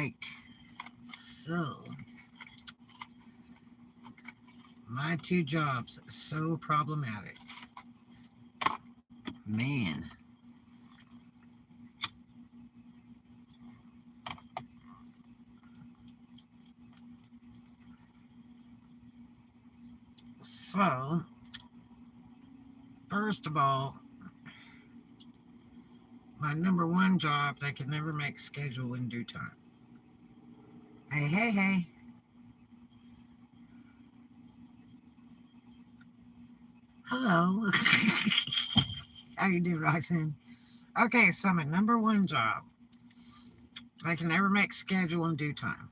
right. So, my two jobs, so problematic. Man. So, first of all, my number one job, I could never make schedule in due time. Hey, hey, hey. Hello. How you doing, Roxanne? Okay, so my number one job, I can never make schedule in due time,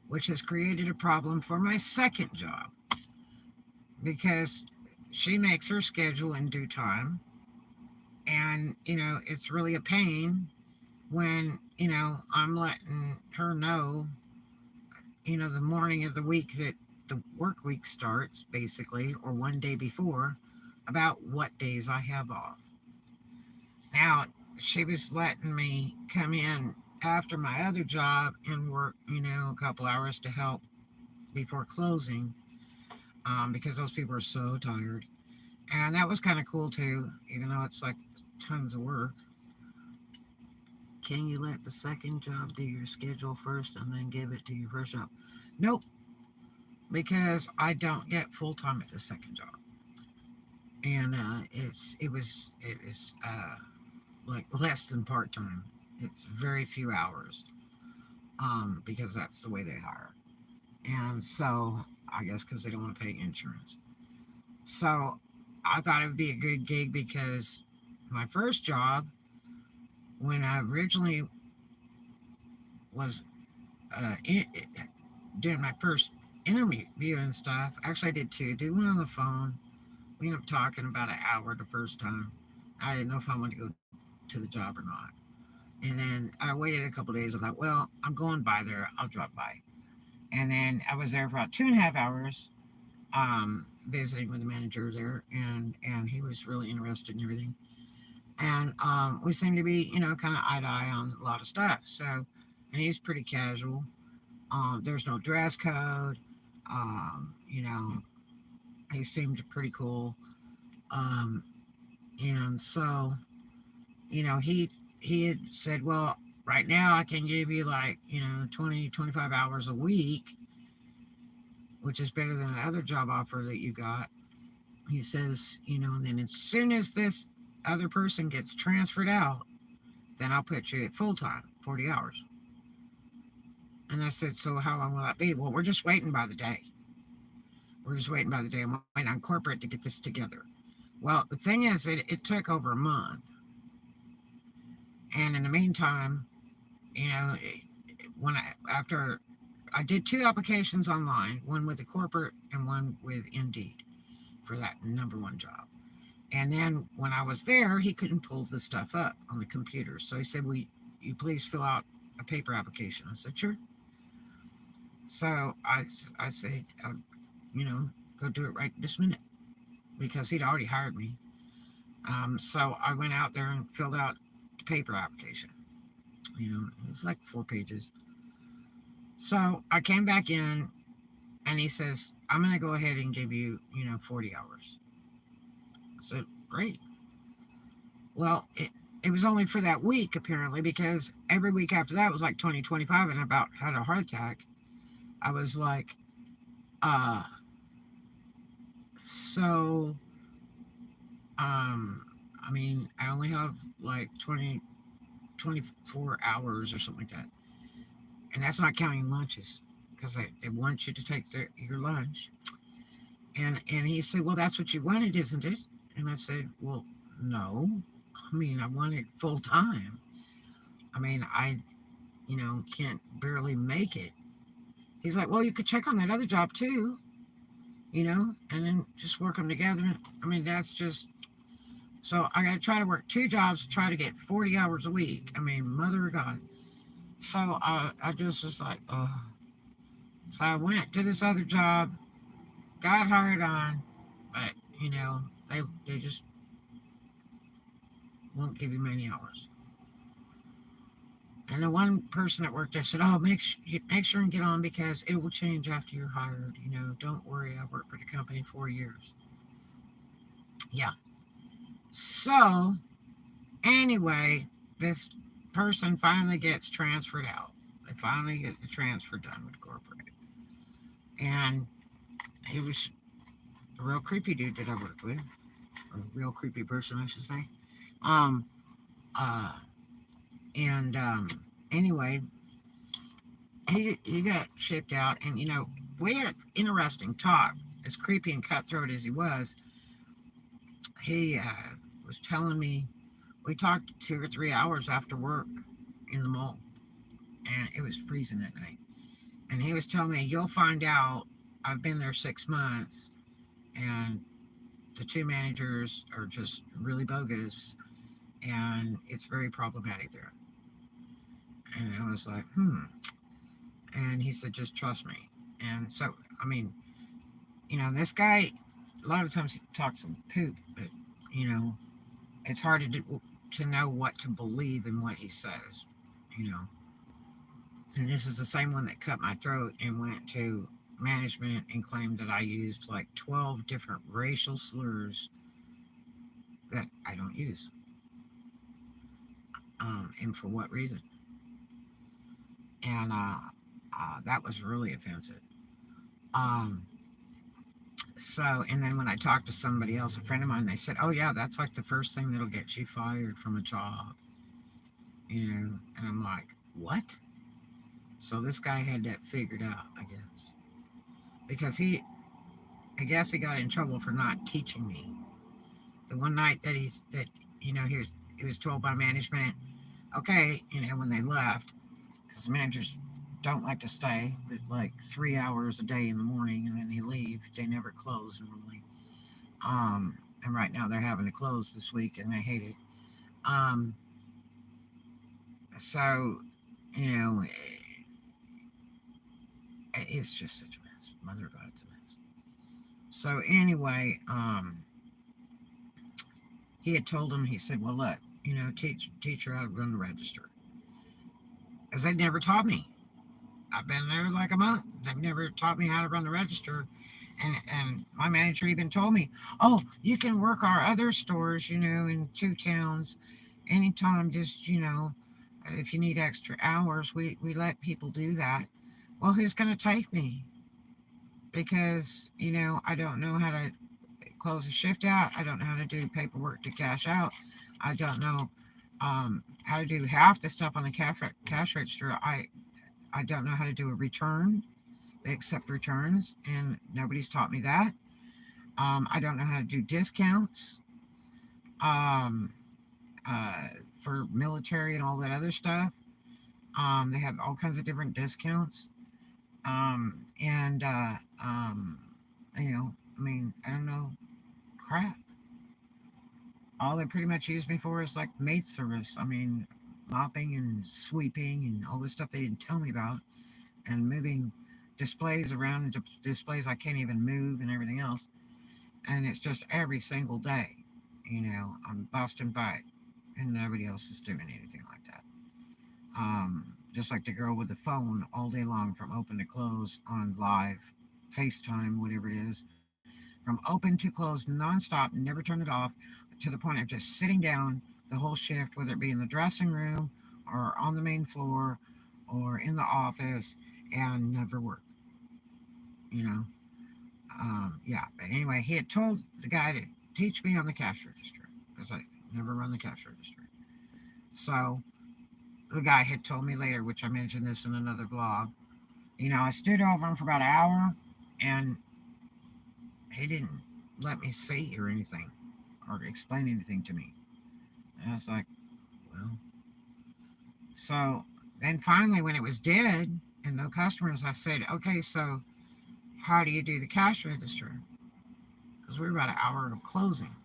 which has created a problem for my second job because she makes her schedule in due time. And, it's really a pain when, I'm letting her know, the morning of the week that the work week starts, basically, or one day before, about what days I have off. Now, she was letting me come in after my other job and work, a couple hours to help before closing, because those people are so tired. And that was kind of cool too, even though it's like tons of work. Can you let the second job do your schedule first and then give it to your first job? Nope, because I don't get full time at the second job, and it was like less than part time. It's very few hours, because that's the way they hire, and so I guess because they don't want to pay insurance. So I thought it would be a good gig because my first job, when I originally was doing my first interview and stuff, actually I did two. Did one on the phone. We ended up talking about an hour the first time. I didn't know if I wanted to go to the job or not. And then I waited a couple days. I thought, well, I'm going by there. I'll drop by. And then I was there for about 2.5 hours, visiting with the manager there, and he was really interested in everything. And we seemed to be, kind of eye to eye on a lot of stuff. So, and he's pretty casual. There's no dress code. You know, he seemed pretty cool. Um, and so, he had said, well, right now I can give you like, 20, 25 hours a week, which is better than another job offer that you got. He says, and then as soon as this other person gets transferred out, then I'll put you at full time, 40 hours. And I said, so how long will that be? Well, we're just waiting by the day. We're just waiting by the day. I'm waiting on corporate to get this together. Well, the thing is, it took over a month. And in the meantime, you know, after I did two applications online, one with the corporate and one with Indeed for that number one job. And then when I was there, he couldn't pull the stuff up on the computer. So he said, will you please fill out a paper application? I said, sure. So I said, go do it right this minute because he'd already hired me. So I went out there and filled out the paper application. It was like 4 pages. So I came back in and he says, I'm going to go ahead and give you, 40 hours. I said, great. Well, it was only for that week, apparently, because every week after that was like 20, 25, and I about had a heart attack. I was like, uh, so, I mean, I only have like 24 hours or something like that. And that's not counting lunches because they want you to take your lunch. And he said, well, that's what you wanted, isn't it? And I said, well, no. I mean, I wanted full time. I mean, I, can't barely make it. He's like, well, you could check on that other job too, and then just work them together. I mean, that's just, so I got to try to work two jobs to try to get 40 hours a week. I mean, mother of God. So I just was like, oh. So I went to this other job, got hired on, but, they just won't give you many hours. And the one person that worked there said, "Oh, make sure and get on because it will change after you're hired. Don't worry. I worked for the company 4 years." Yeah. So anyway, this person finally gets transferred out. They finally get the transfer done with corporate, and he was a real creepy dude that I worked with, or a real creepy person, I should say. Um. Uh. And anyway, he got shipped out, and we had an interesting talk. As creepy and cutthroat as he was telling me. We talked 2 or 3 hours after work in the mall, and it was freezing at night. And he was telling me, "You'll find out. I've been there 6 months, and the two managers are just really bogus, and it's very problematic there." And I was like, And he said, "Just trust me." And so, I mean, this guy, a lot of times he talks some poop, but, you know, it's hard to know what to believe in what he says, you know. And this is the same one that cut my throat and went to management and claimed that I used like 12 different racial slurs that I don't use. And for what reason? And that was really offensive. Um, and then when I talked to somebody else, a friend of mine, they said, "Oh, yeah, that's like the first thing that'll get you fired from a job." And I'm like, "What?" So this guy had that figured out, I guess. Because I guess he got in trouble for not teaching me. The one night he was told by management, "Okay," when they left, because managers don't like to stay but like 3 hours a day in the morning and then they leave. They never close normally. And right now they're having to close this week and they hate it. Um, so, you know, it's just such a mess. Mother of God, it's a mess. So anyway, he had told him, he said, "Well, look, teach her how to run the register." Because they never taught me. I've been there like a month. They've never taught me how to run the register. And my manager even told me, "Oh, you can work our other stores, in 2 towns anytime, just, if you need extra hours, we let people do that." Well, who's going to take me? Because, I don't know how to close a shift out. I don't know how to do paperwork to cash out. I don't know how to do half the stuff on the cash register. I don't know how to do a return. They accept returns, and nobody's taught me that. I don't know how to do discounts um, uh, for military and all that other stuff. They have all kinds of different discounts. And, I mean, I don't know crap. All they pretty much use me for is like maid service. I mean, mopping and sweeping and all this stuff they didn't tell me about, and moving displays around into displays I can't even move and everything else. And it's just every single day, I'm busting by it, and nobody else is doing anything like that. Just like the girl with the phone all day long from open to close on live, FaceTime, whatever it is, from open to close nonstop, never turn it off, to the point of just sitting down the whole shift, whether it be in the dressing room or on the main floor or in the office, and never work, you know. Yeah, but anyway, he had told the guy to teach me on the cash register. I was like, never run the cash register. So the guy had told me later, which I mentioned this in another vlog, I stood over him for about an hour and he didn't let me see or anything or explain anything to me. And I was like, well. So then finally, when it was dead and no customers, I said, "Okay, so how do you do the cash register?" Because we were about an hour of closing.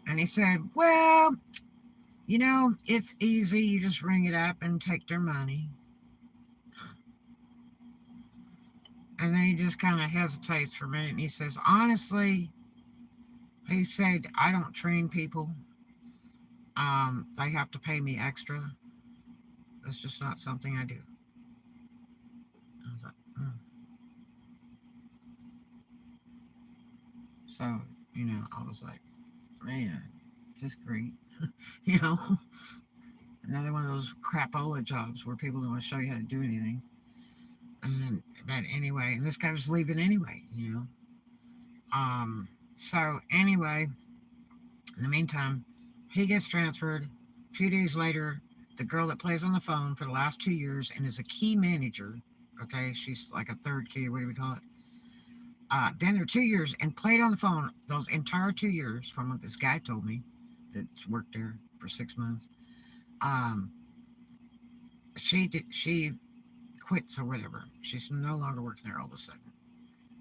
And he said, "Well, it's easy. You just ring it up and take their money." And then he just kind of hesitates for a minute and he says, "Honestly," he said, "I don't train people. They have to pay me extra." That's just not something I do. I was like, mm. So, I was like, man, just great. you know, Another one of those crapola jobs where people don't want to show you how to do anything. But anyway, and this guy was leaving anyway. Um, so anyway, in the meantime, he gets transferred. A few days later, the girl that plays on the phone for the last 2 years and is a key manager, okay, she's like a third key, what do we call it? Been there 2 years and played on the phone those entire 2 years, from what this guy told me that's worked there for 6 months. Um, she quits or whatever. She's no longer working there all of a sudden.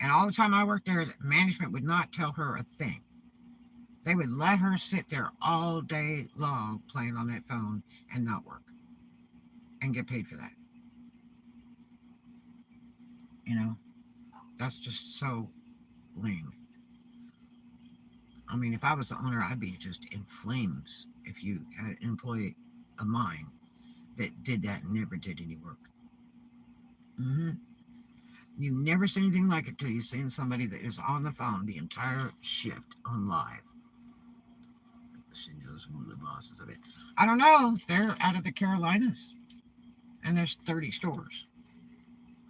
And all the time I worked there, management would not tell her a thing. They would let her sit there all day long playing on that phone and not work and get paid for that. You know, that's just so lame. I mean, if I was the owner, I'd be just in flames if you had an employee of mine that did that and never did any work. hmm You never see anything like it till you've seen somebody that is on the phone the entire shift on live. She knows one of the bosses of it. I don't know. They're out of the Carolinas, and there's 30 stores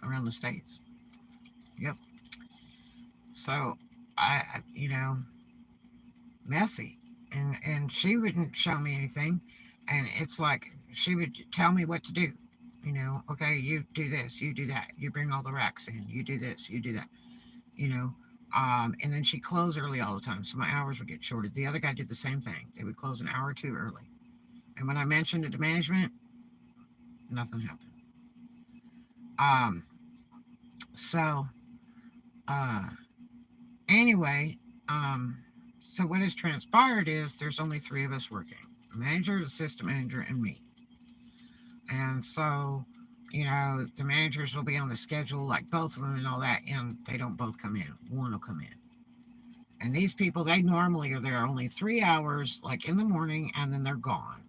around the states. Yep. So messy, and she wouldn't show me anything, and it's like she would tell me what to do. Okay, you do this, you do that, you bring all the racks in, you do this, you do that. You know, and then she closed early all the time, so my hours would get shorted. The other guy did the same thing. They would close an hour or two early, and when I mentioned it to management, nothing happened. Um, so uh, anyway, um, so what has transpired is there's only three of us working: the manager, the assistant manager, and me. And so, the managers will be on the schedule, like both of them and all that, and they don't both come in. One will come in. And these people, they normally are there only 3 hours, like in the morning, and then they're gone.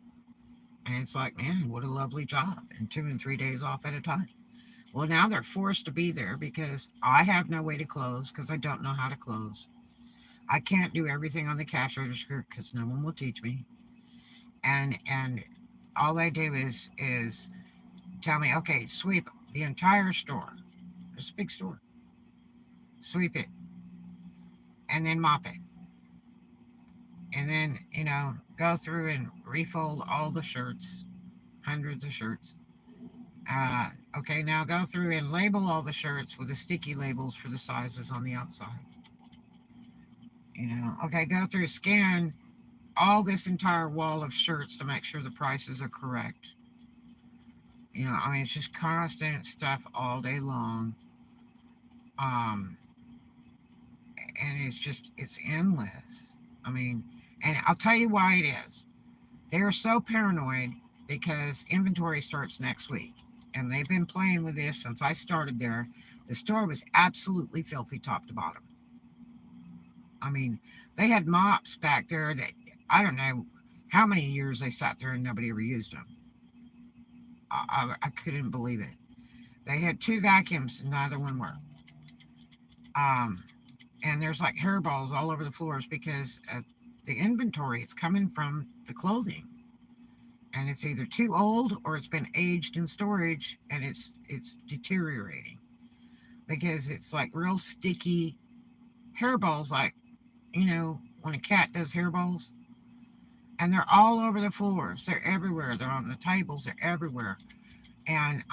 And it's like, man, what a lovely job. And 2 and 3 days off at a time. Well, now they're forced to be there because I have no way to close because I don't know how to close. I can't do everything on the cash register because no one will teach me. And all they do is tell me, okay, sweep the entire store. It's a big store. Sweep it and then mop it. And then, go through and refold all the shirts, hundreds of shirts. Okay, now go through and label all the shirts with the sticky labels for the sizes on the outside. Okay, go through, scan all this entire wall of shirts to make sure the prices are correct. I mean, it's just constant stuff all day long. Um, and it's endless. I mean, and I'll tell you why it is. They're so paranoid because inventory starts next week. And they've been playing with this since I started there. The store was absolutely filthy top to bottom. I mean, they had mops back there that I don't know how many years they sat there and nobody ever used them. I couldn't believe it. They had two vacuums and neither one worked. Um, and there's like hairballs all over the floors because the inventory is coming from the clothing, and it's either too old or it's been aged in storage and it's deteriorating because it's like real sticky hairballs, like when a cat does hairballs, and they're all over the floors. They're everywhere. They're on the tables. They're everywhere, and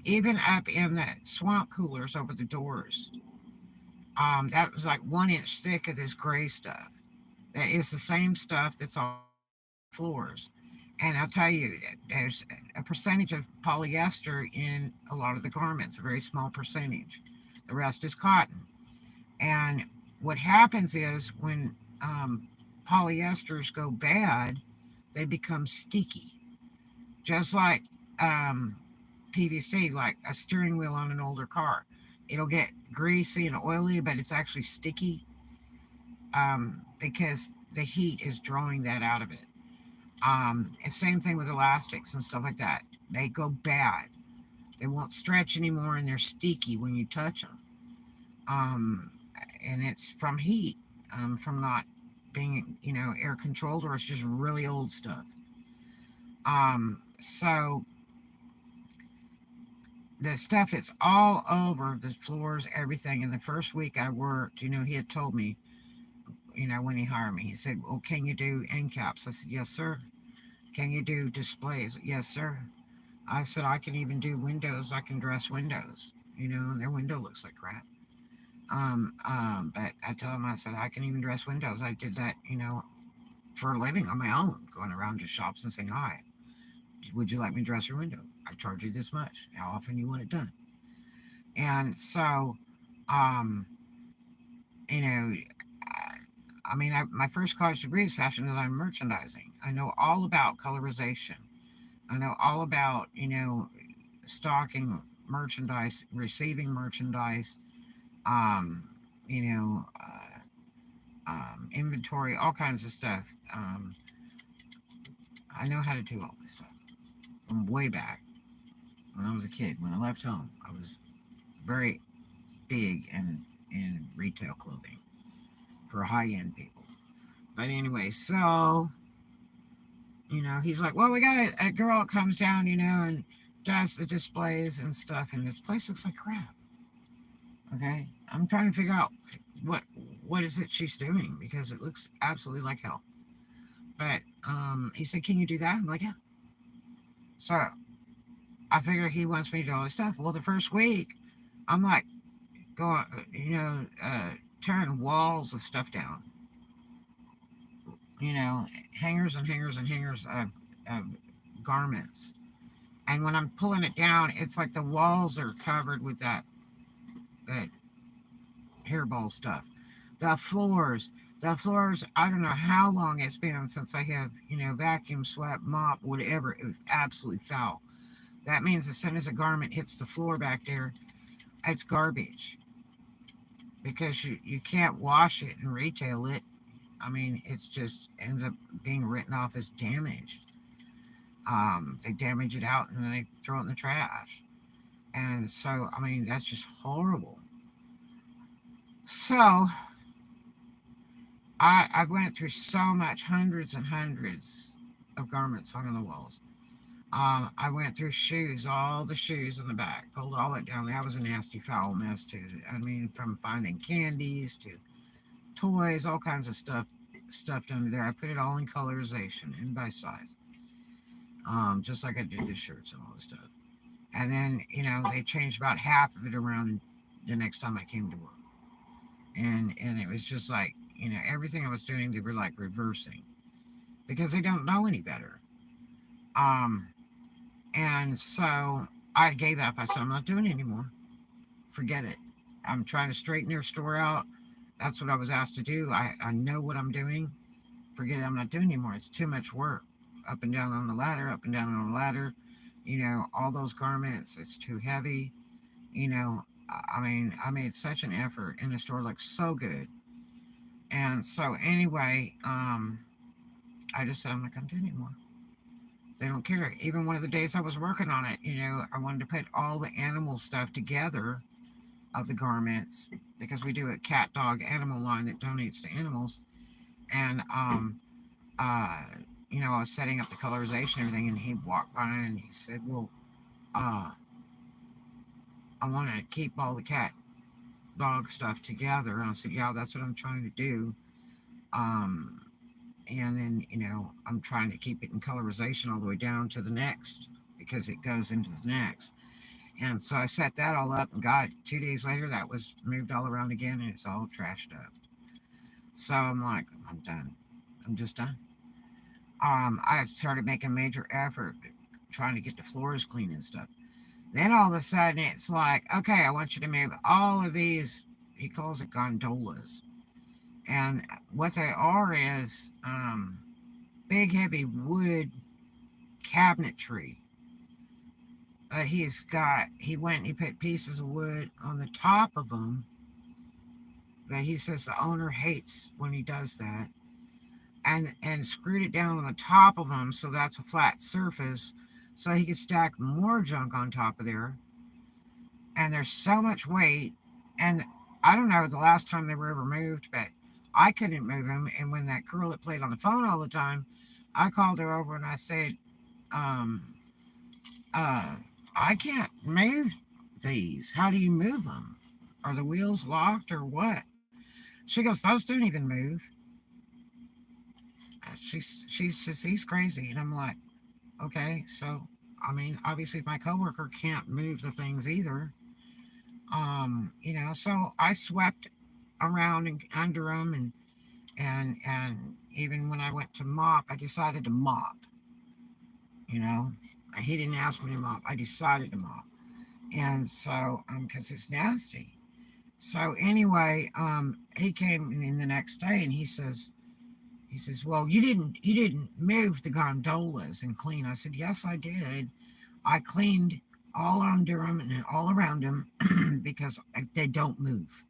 even up in the swamp coolers over the doors. That was like 1 inch thick of this gray stuff. That is the same stuff that's on floors. And I'll tell you, there's a percentage of polyester in a lot of the garments, a very small percentage. The rest is cotton. And what happens is when polyesters go bad, they become sticky. Just like PVC, like a steering wheel on an older car. It'll get greasy and oily, but it's actually sticky because the heat is drawing that out of it. Same thing with elastics and stuff like that. They go bad. They won't stretch anymore, and they're sticky when you touch them. Um, and it's from heat, from not being, air controlled, or it's just really old stuff. So the stuff is all over the floors, everything. And the first week I worked, he had told me, when he hired me, he said, "Well, can you do end caps?" I said, "Yes, sir." "Can you do displays?" "Yes, sir." I said, "I can even do windows. I can dress windows." And their window looks like crap. But I told him, I said, "I can even dress windows. I did that, for a living on my own, going around to shops and saying, 'Hi, would you like me to dress your window? I charge you this much. How often you want it done?'" And so, um, you know, my first college degree is fashion design and merchandising. I know all about colorization. I know all about, stocking merchandise, receiving merchandise, um, you know, inventory, all kinds of stuff. I know how to do all this stuff from way back when I was a kid. When I left home, I was very big in retail clothing for high end people. But anyway, so he's like, "Well, we got a girl that comes down, and does the displays and stuff, and this place looks like crap." Okay, I'm trying to figure out what what is it she's doing because it looks absolutely like hell. But he said, "Can you do that?" I'm like, "Yeah." So I figure he wants me to do all this stuff. Well, the first week, I'm like going, tearing walls of stuff down, hangers and hangers and hangers of garments. And when I'm pulling it down, it's like the walls are covered with that hairball stuff. The floors, the floors. I don't know how long it's been since I have, vacuum, swept, mop, whatever. It was absolutely foul. That means as soon as a garment hits the floor back there, it's garbage because you can't wash it and retail it. I mean, it's just ends up being written off as damaged. They damage it out and then they throw it in the trash. And so, I mean, that's just horrible. So, I went through so much, hundreds and hundreds of garments hung on the walls. I went through shoes, all the shoes in the back, pulled all that down. That was a nasty, foul mess, too. I mean, from finding candies to toys, all kinds of stuff stuffed under there. I put it all in colorization and by size, just like I did the shirts and all this stuff. And then, they changed about half of it around the next time I came to work. And it was just like, everything I was doing, they were like reversing because they don't know any better. Um, and so I gave up. I said, "I'm not doing it anymore. Forget it. I'm trying to straighten their store out. That's what I was asked to do. I know what I'm doing. Forget it. I'm not doing anymore. It's too much work. Up and down on the ladder, up and down on the ladder. All those garments. It's too heavy. I mean, I made such an effort, and the store looked so good. And so anyway, I just said I'm not going to do it anymore. They don't care. Even one of the days I was working on it, I wanted to put all the animal stuff together of the garments because we do a cat, dog, animal line that donates to animals. And uh, I was setting up the colorization and everything, and he walked by and he said, "Well, uh, I want to keep all the cat, dog stuff together." And I said, "Yeah, that's what I'm trying to do." Um, and then, I'm trying to keep it in colorization all the way down to the next because it goes into the next. And so I set that all up, and God, 2 days later, that was moved all around again, and it's all trashed up. So I'm like, I'm done. I'm just done. I started making major effort trying to get the floors clean and stuff. Then all of a sudden, it's like, "Okay, I want you to move all of these." He calls it gondolas, and what they are is big, heavy wood cabinetry. But he went and he put pieces of wood on the top of them. But he says the owner hates when he does that. and screwed it down on the top of them so that's a flat surface so he could stack more junk on top of there. And there's so much weight. And I don't know the last time they were ever moved, but I couldn't move them. And when that girl that played on the phone all the time, I called her over and I said, um, uh, I can't move these. How do you move them? Are the wheels locked or what? She goes, those don't even move. She says he's crazy, and I'm like, okay, so I mean, obviously, if my coworker can't move the things either, so I swept around and under them, and even when I went to mop, I decided to mop. You know, he didn't ask me to mop. I decided to mop, and so because it's nasty. So anyway, he came in the next day and he says, well, you didn't move the gondolas and clean. I said, yes, I did. I cleaned all under them and all around them because they don't move.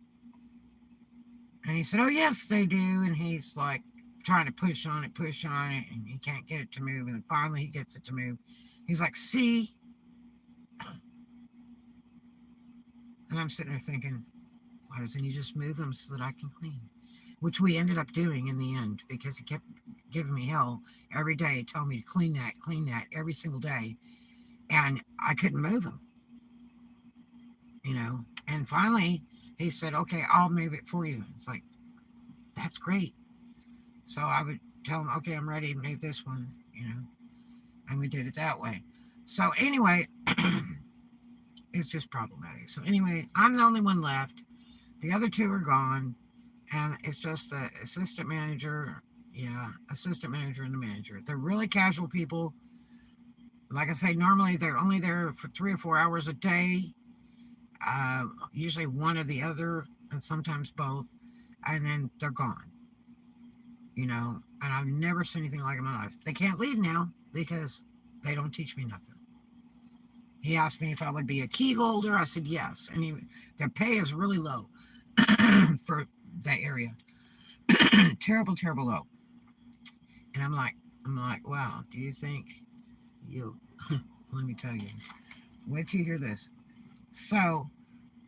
And he said, oh, yes, they do. And he's like trying to push on it, and he can't get it to move. And finally he gets it to move. He's like, see? And I'm sitting there thinking, why doesn't he just move them so that I can clean? Which we ended up doing in the end because he kept giving me hell every day, telling me to clean that every single day. And I couldn't move them. And finally, he said, okay, I'll move it for you. It's like, that's great. So I would tell him, okay, I'm ready to move this one. And we did it that way. So anyway, it's just problematic. So anyway, I'm the only one left. The other two are gone. And it's just the assistant manager. Yeah, assistant manager and the manager. They're really casual people. Like I say, normally they're only there for 3 or 4 hours a day, usually one or the other, and sometimes both, and then they're gone. And I've never seen anything like it in my life. They can't leave now because they don't teach me nothing. He asked me if I would be a key holder. I said yes, and their pay is really low for that area. Terrible, terrible low. And I'm like, wow. Do you think you? Let me tell you. Wait till you hear this. So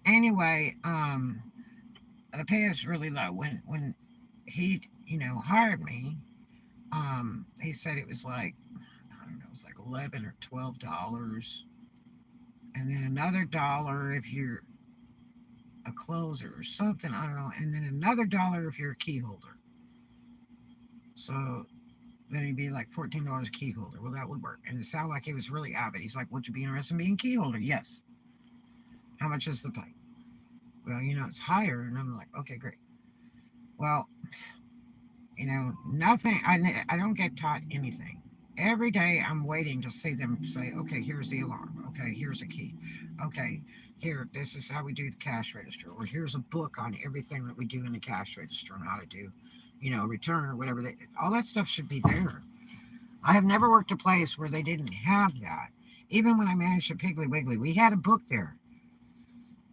anyway, the pay is really low. When he hired me, he said it was like, I don't know, it was like $11 or $12, and then another dollar if you're a closer or something. I don't know, and then another dollar if you're a key holder. So then it'd be like $14 key holder. Well, that would work. And it sounded like he was really avid. He's like, would you be interested in being key holder? Yes. How much is the pay? Well, it's higher. And I'm like, okay, great. Well, nothing. I don't get taught anything. Every day I'm waiting to see them say, okay, here's the alarm. Okay, here's a key. Okay, here, this is how we do the cash register. Or here's a book on everything that we do in the cash register and how to do, return or whatever. All that stuff should be there. I have never worked a place where they didn't have that. Even when I managed a Piggly Wiggly, we had a book there,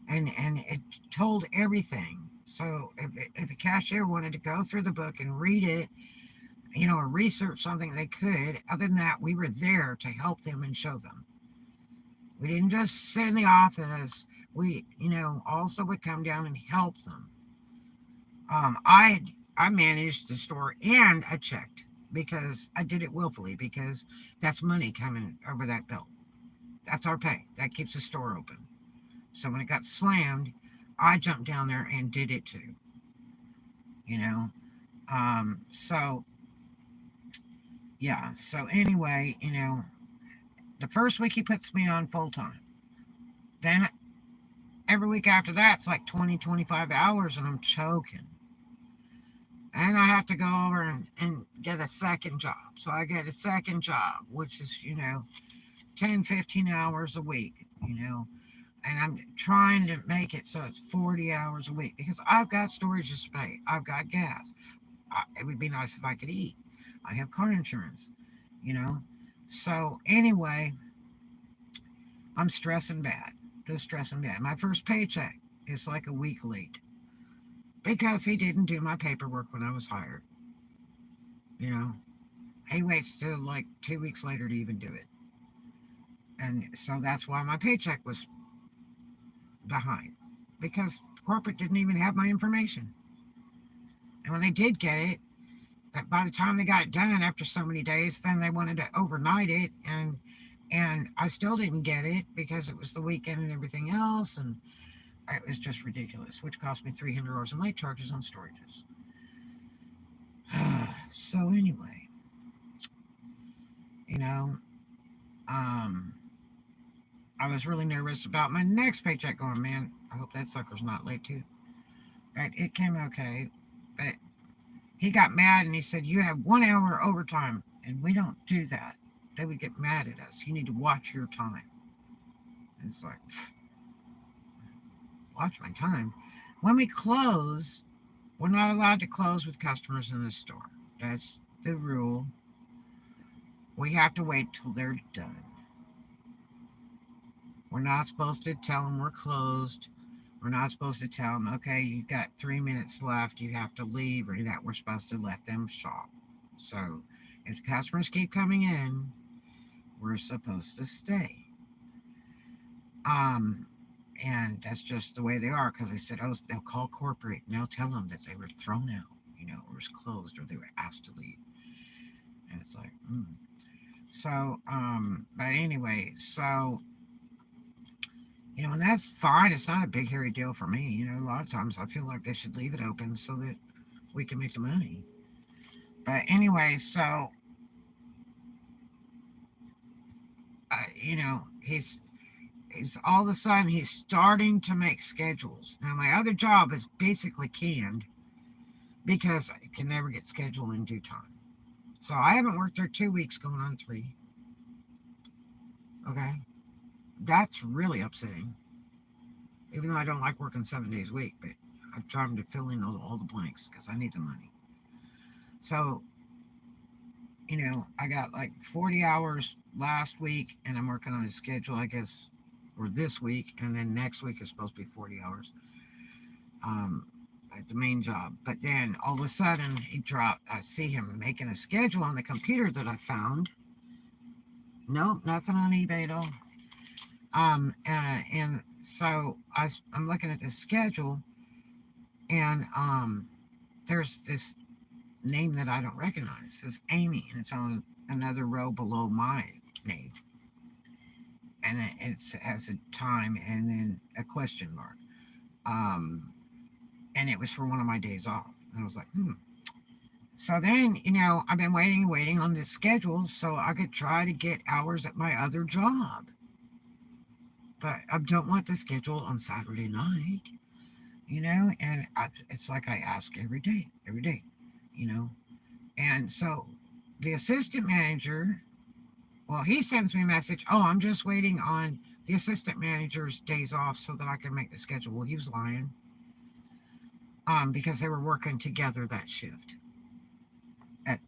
and it told everything. So if a cashier wanted to go through the book and read it, or research something, they could. Other than that, we were there to help them and show them. We didn't just sit in the office. We, also would come down and help them. I managed the store and I checked because I did it willfully because that's money coming over that bill. That's our pay. That keeps the store open. So when it got slammed, I jumped down there and did it too. You know, so yeah. So anyway, the first week he puts me on full time. Then every week after that, it's like 20, 25 hours, and I'm choking. And I have to go over and get a second job. So I get a second job, which is, 10, 15 hours a week, and I'm trying to make it so it's 40 hours a week because I've got storage to pay. I've got gas. It would be nice if I could eat. I have car insurance, you know. So anyway, I'm stressing bad. Just stressing bad. My first paycheck is like a week late because he didn't do my paperwork when I was hired. You know, he waits till like 2 weeks later to even do it. And so that's why my paycheck was behind, because corporate didn't even have my information. And when they did get it, that by the time they got it done after so many days, then they wanted to overnight it, and I still didn't get it because it was the weekend and everything else, and it was just ridiculous, which cost me $300 in late charges on storages. So anyway, you know, um, I was really nervous about my next paycheck. Going, man, I hope that sucker's not late too. But it came okay. But he got mad and he said, "You have 1 hour overtime, and we don't do that." They would get mad at us. You need to watch your time. And it's like, watch my time. When we close, we're not allowed to close with customers in the store. That's the rule. We have to wait till they're done. We're not supposed to tell them we're closed. We're not supposed to tell them, okay, you've got 3 minutes left, you have to leave, or that. We're supposed to let them shop. So if the customers keep coming in, we're supposed to stay. Um, and that's just the way they are, because they said, oh, they'll call corporate and they'll tell them that they were thrown out, or was closed, or they were asked to leave. And it's like, So, but anyway, so, and that's fine. It's not a big, hairy deal for me. A lot of times I feel like they should leave it open so that we can make the money. But anyway, so, he's all of a sudden he's starting to make schedules. Now, my other job is basically canned because I can never get scheduled in due time. So I haven't worked there 2 weeks, going on 3. Okay. That's really upsetting. Even though I don't like working 7 days a week, but I'm trying to fill in all the blanks because I need the money. So, I got like 40 hours last week, and I'm working on a schedule, I guess, or this week, and then next week is supposed to be 40 hours at the main job. But then all of a sudden, I see him making a schedule on the computer that I found. Nope, nothing on eBay at all. And so I'm looking at this schedule, and there's this name that I don't recognize. It says Amy, and it's on another row below my name. And it has a time and then a question mark. And it was for one of my days off. And I was like, So then, I've been waiting on this schedule so I could try to get hours at my other job. But I don't want the schedule on Saturday night, and it's like I ask every day, And so the assistant manager, well, he sends me a message, oh, I'm just waiting on the assistant manager's days off so that I can make the schedule. Well, he was lying, because they were working together that shift at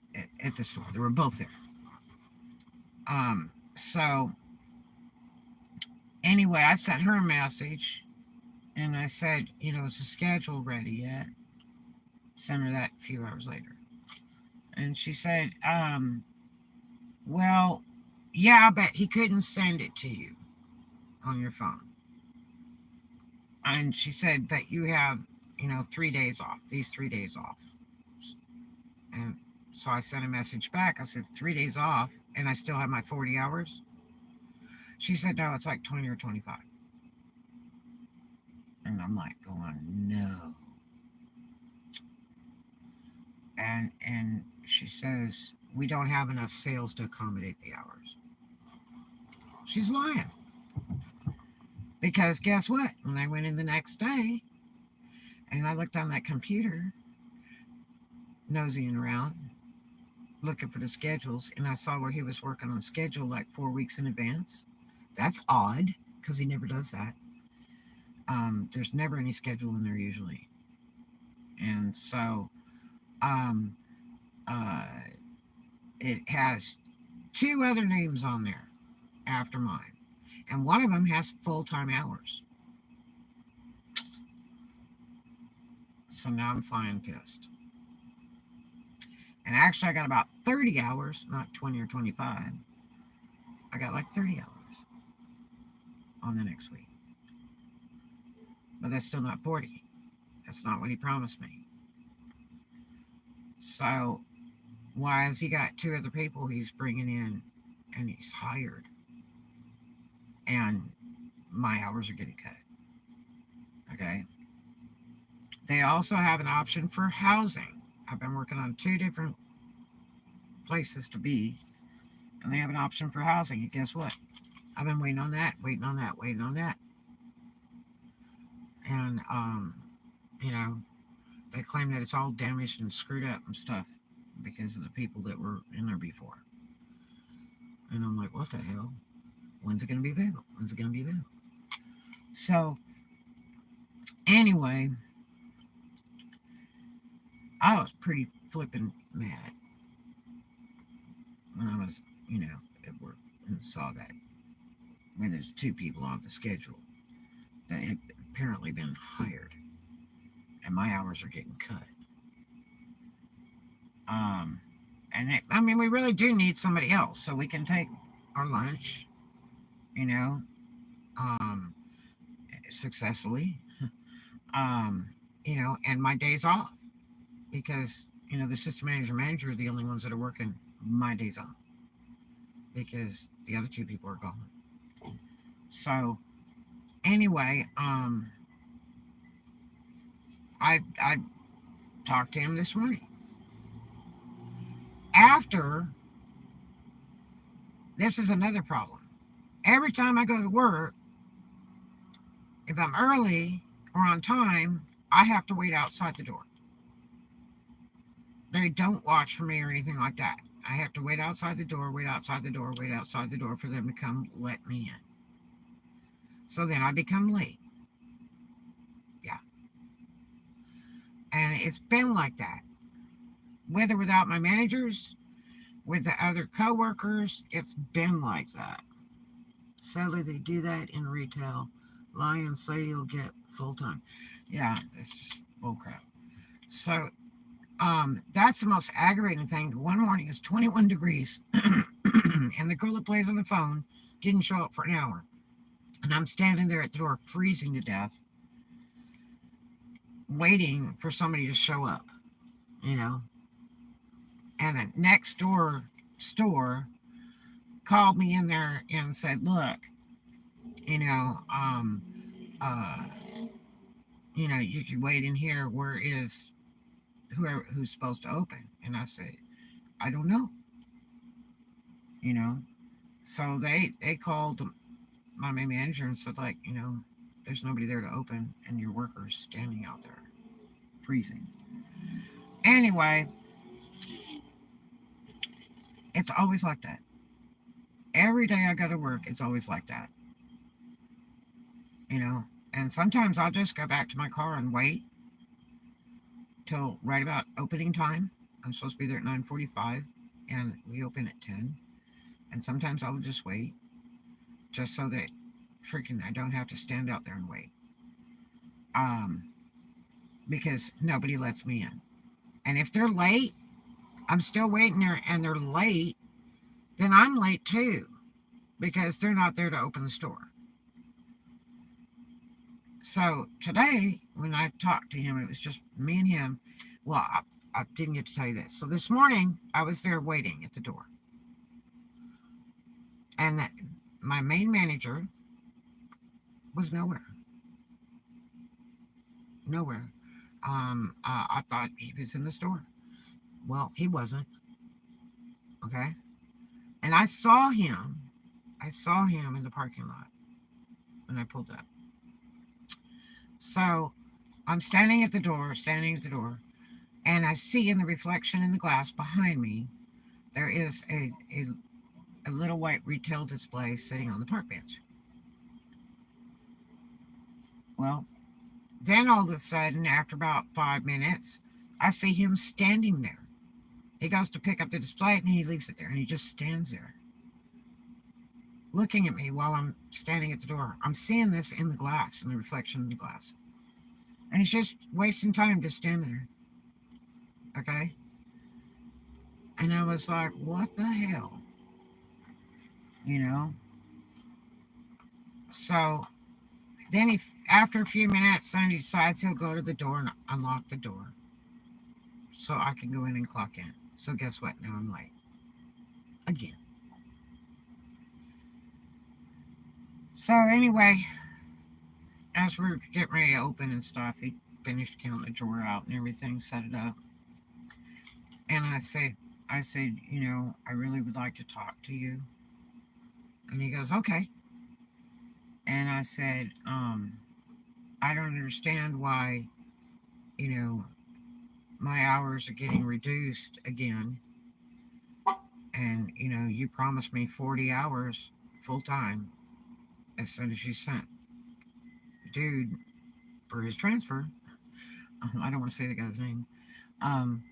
the store. They were both there. So anyway, I sent her a message, and I said, is the schedule ready yet? Sent her that a few hours later. And she said, well, yeah, but he couldn't send it to you on your phone. And she said, but you have, 3 days off, these 3 days off. And so I sent a message back. I said, 3 days off, and I still have my 40 hours? She said, no, it's like 20 or 25. And I'm like going, no. And she says, we don't have enough sales to accommodate the hours. She's lying. Because guess what? When I went in the next day and I looked on that computer, nosying around, looking for the schedules, and I saw where he was working on schedule like 4 weeks in advance. That's odd, because he never does that. There's never any schedule in there usually. And so it has 2 other names on there after mine. And one of them has full-time hours. So now I'm flying pissed. And actually, I got about 30 hours, not 20 or 25. I got like 30 hours on the next week. But that's still not 40. That's not what he promised me. So, why has he got two other people he's bringing in and he's hired? And my hours are getting cut. Okay. They also have an option for housing. I've been working on two different places to be, and they have an option for housing. And guess what? I've been waiting on that, waiting on that, waiting on that. And, you know, they claim that it's all damaged and screwed up and stuff because of the people that were in there before. And I'm like, what the hell? When's it going to be available? When's it going to be available? So, anyway, I was pretty flipping mad when I was, at work and saw that when there's two people on the schedule that had apparently been hired and my hours are getting cut. We really do need somebody else so we can take our lunch, you know, um, successfully, and my days off because, the system manager are the only ones that are working my days off because the other two people are gone. So, anyway, I talked to him this morning. After, this is another problem. Every time I go to work, if I'm early or on time, I have to wait outside the door. They don't watch for me or anything like that. I have to wait outside the door, wait outside the door, wait outside the door for them to come let me in. So then I become late. Yeah. And it's been like that. With or without my managers, with the other coworkers, it's been like that. Sadly, they do that in retail. Lie and say you'll get full time. Yeah, it's just bullcrap. So, that's the most aggravating thing. One morning it's 21 degrees, and the girl that plays on the phone didn't show up for an hour. And I'm standing there at the door, freezing to death, waiting for somebody to show up, And the next door store called me in there and said, look, you can wait in here. Where is who's supposed to open? And I said, I don't know. So they called my main manager and said, like, there's nobody there to open and your workers standing out there freezing. Anyway, it's always like that. Every day I go to work, it's always like that. And sometimes I'll just go back to my car and wait till right about opening time. I'm supposed to be there at 9:45 and we open at 10. And sometimes I will just wait just so that I don't have to stand out there and wait. Because nobody lets me in. And if they're late, I'm still waiting there and they're late, then I'm late too because they're not there to open the store. So today, when I talked to him, it was just me and him. Well, I didn't get to tell you this. So this morning, I was there waiting at the door. And my main manager was nowhere. Nowhere. I thought he was in the store. Well, he wasn't. Okay? And I saw him in the parking lot when I pulled up. So I'm standing at the door, and I see in the reflection in the glass behind me, there is a little white retail display sitting on the park bench. Well, then all of a sudden, after about 5 minutes, I see him standing there. He goes to pick up the display and he leaves it there and he just stands there looking at me while I'm standing at the door. I'm seeing this in the glass, in the reflection in the glass. And he's just wasting time just standing there. Okay? And I was like, what the hell? You know? So then after a few minutes, then he decides he'll go to the door and unlock the door so I can go in and clock in. So guess what? Now I'm late again. So anyway, as we're getting ready to open and stuff, he finished counting the drawer out and everything, set it up. And I said, I really would like to talk to you. And he goes, okay. And I said, I don't understand why, you know, my hours are getting reduced again. And, you promised me 40 hours full time as soon as you sent dude for his transfer. I don't want to say the guy's name. Um,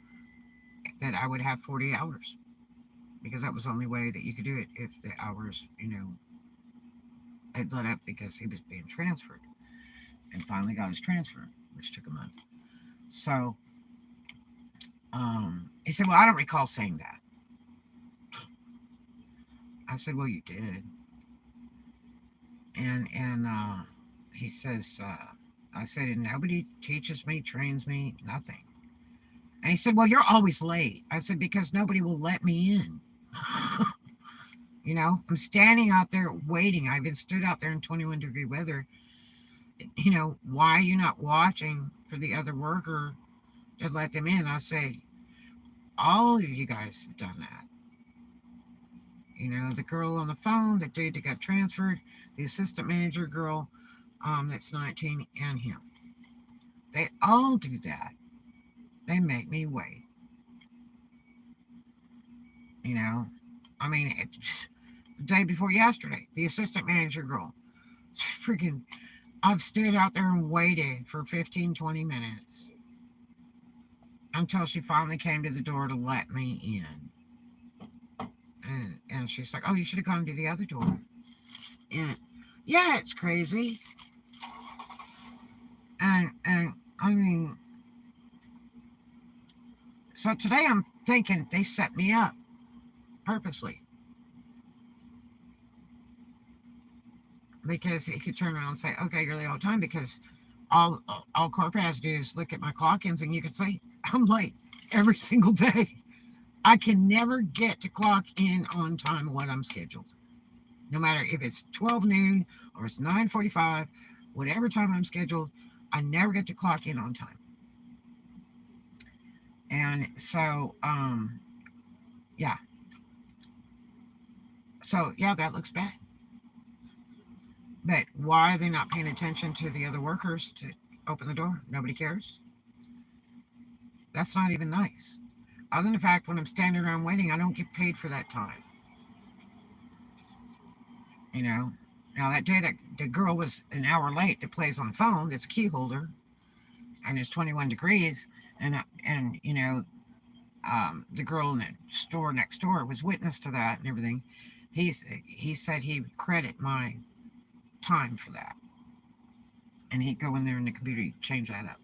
that I would have 40 hours because that was the only way that you could do it if the hours, had let up because he was being transferred and finally got his transfer, which took a month. So he said, well, I don't recall saying that. I said, well, you did. And he says, I said, and nobody teaches me, trains me, nothing. And he said, well, you're always late. I said, because nobody will let me in. I'm standing out there waiting. I've been stood out there in 21-degree weather. Why are you not watching for the other worker to let them in? I say, all of you guys have done that. The girl on the phone, the dude that got transferred, the assistant manager girl that's 19, and him. They all do that. They make me wait. I mean, the day before yesterday, the assistant manager girl, freaking, I've stood out there and waited for 15, 20 minutes until she finally came to the door to let me in. And she's like, oh, you should have gone to the other door. And yeah, it's crazy. And I mean, so today I'm thinking they set me up purposely. Because he could turn around and say, okay, you're late all the time, because all corporate has to do is look at my clock ins and you can say, I'm late every single day. I can never get to clock in on time when I'm scheduled. No matter if it's 12 noon or it's 9:45, whatever time I'm scheduled, I never get to clock in on time. And so, yeah. So, yeah, that looks bad. But why are they not paying attention to the other workers to open the door? Nobody cares. That's not even nice. Other than the fact when I'm standing around waiting, I don't get paid for that time. Now that day that the girl was an hour late that plays on the phone, that's a key holder, and it's 21 degrees, and the girl in the store next door was witness to that and everything. He said he would credit my time for that, and he'd go in there in the computer, he'd change that up.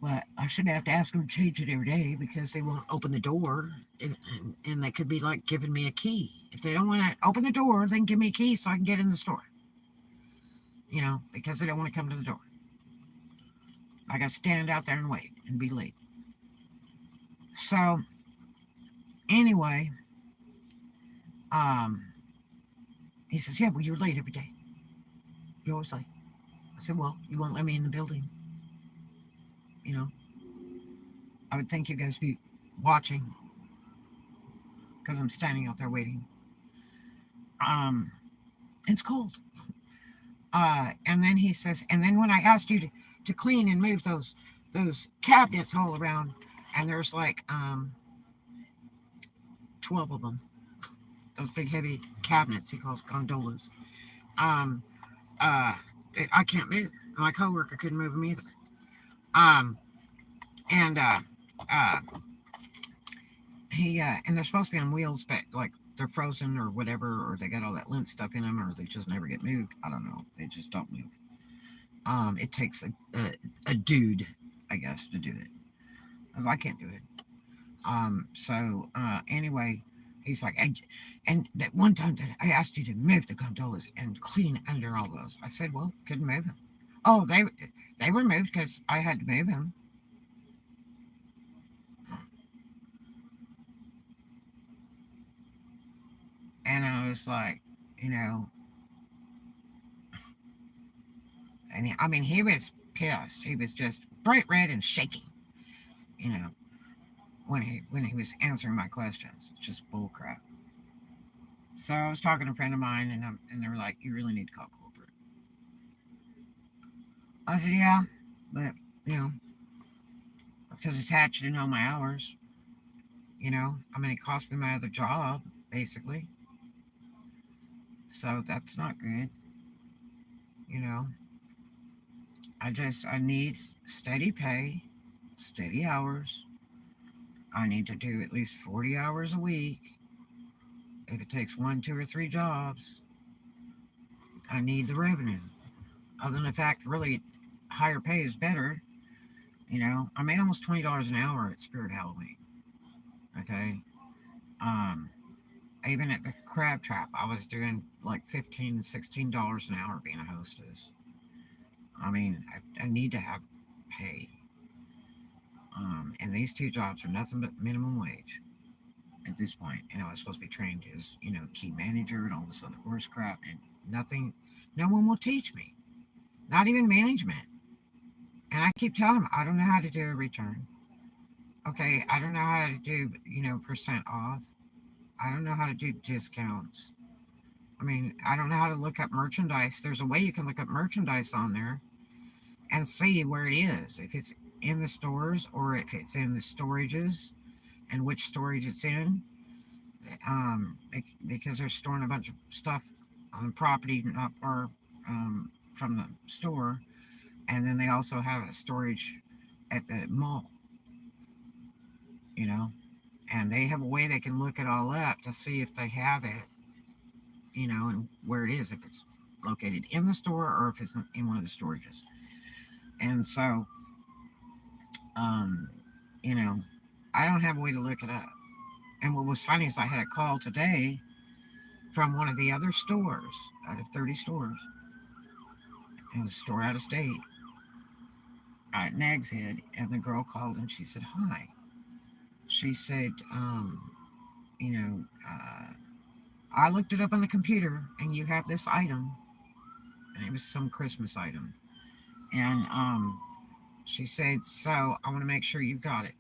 But I shouldn't have to ask them to change it every day because they won't open the door, and they could be like giving me a key. If they don't want to open the door, then give me a key so I can get in the store. Because they don't want to come to the door. I got to stand out there and wait and be late. So, anyway, he says, yeah, well, you're late every day. You're always late. I said, well, you won't let me in the building. I would think you guys be watching because I'm standing out there waiting. It's cold. And then he says, and then when I asked you to clean and move those cabinets all around, and there's like 12 of them, those big heavy cabinets he calls gondolas. I can't move. My coworker couldn't move them either. And they're supposed to be on wheels, but like they're frozen or whatever, or they got all that lint stuff in them, or they just never get moved. I don't know. They just don't move. It takes a dude, I guess, to do it. because I can't do it. Anyway, he's like, and that one time that I asked you to move the gondolas and clean under all those. I said, well, couldn't move them. Oh, they were moved because I had to move them. And I was like, you know, and I mean, he was pissed. He was just bright red and shaking, you know, when he was answering my questions. It's just bull crap. So I was talking to a friend of mine, and they were like, "You really need to call corporate." I said, "Yeah, but you know, because it's hatched in all my hours. I mean, it cost me my other job, basically. So that's not good. You know, I need steady pay, steady hours. I need to do at least 40 hours a week. If it takes one, two, or three jobs, I need the revenue. Other than the fact, really, higher pay is better. I made almost $20 an hour at Spirit Halloween. Okay. Um, Even at the crab trap, I was doing like $15, $16 an hour being a hostess. I mean, I need to have pay. And these two jobs are nothing but minimum wage at this point. I was supposed to be trained as, key manager and all this other horse crap, and nothing, no one will teach me, not even management. And I keep telling them, I don't know how to do a return. Okay, I don't know how to do, percent off. I don't know how to do discounts. I mean, I don't know how to look up merchandise. There's a way you can look up merchandise on there and see where it is, if it's in the stores or if it's in the storages and which storage it's in. Because they're storing a bunch of stuff on the property not far from the store, and then they also have a storage at the mall, you know, and they have a way they can look it all up to see if they have it, and where it is, if it's located in the store or if it's in one of the storages. And so, um, you know, I don't have a way to look it up. And what was funny is I had a call today from one of the other stores out of 30 stores. It was a store out of state at Nag's Head. And the girl called and she said, "Hi." She said, you know, uh, "I looked it up on the computer and you have this item." And it was some Christmas item. And she said, "So I want to make sure you've got it."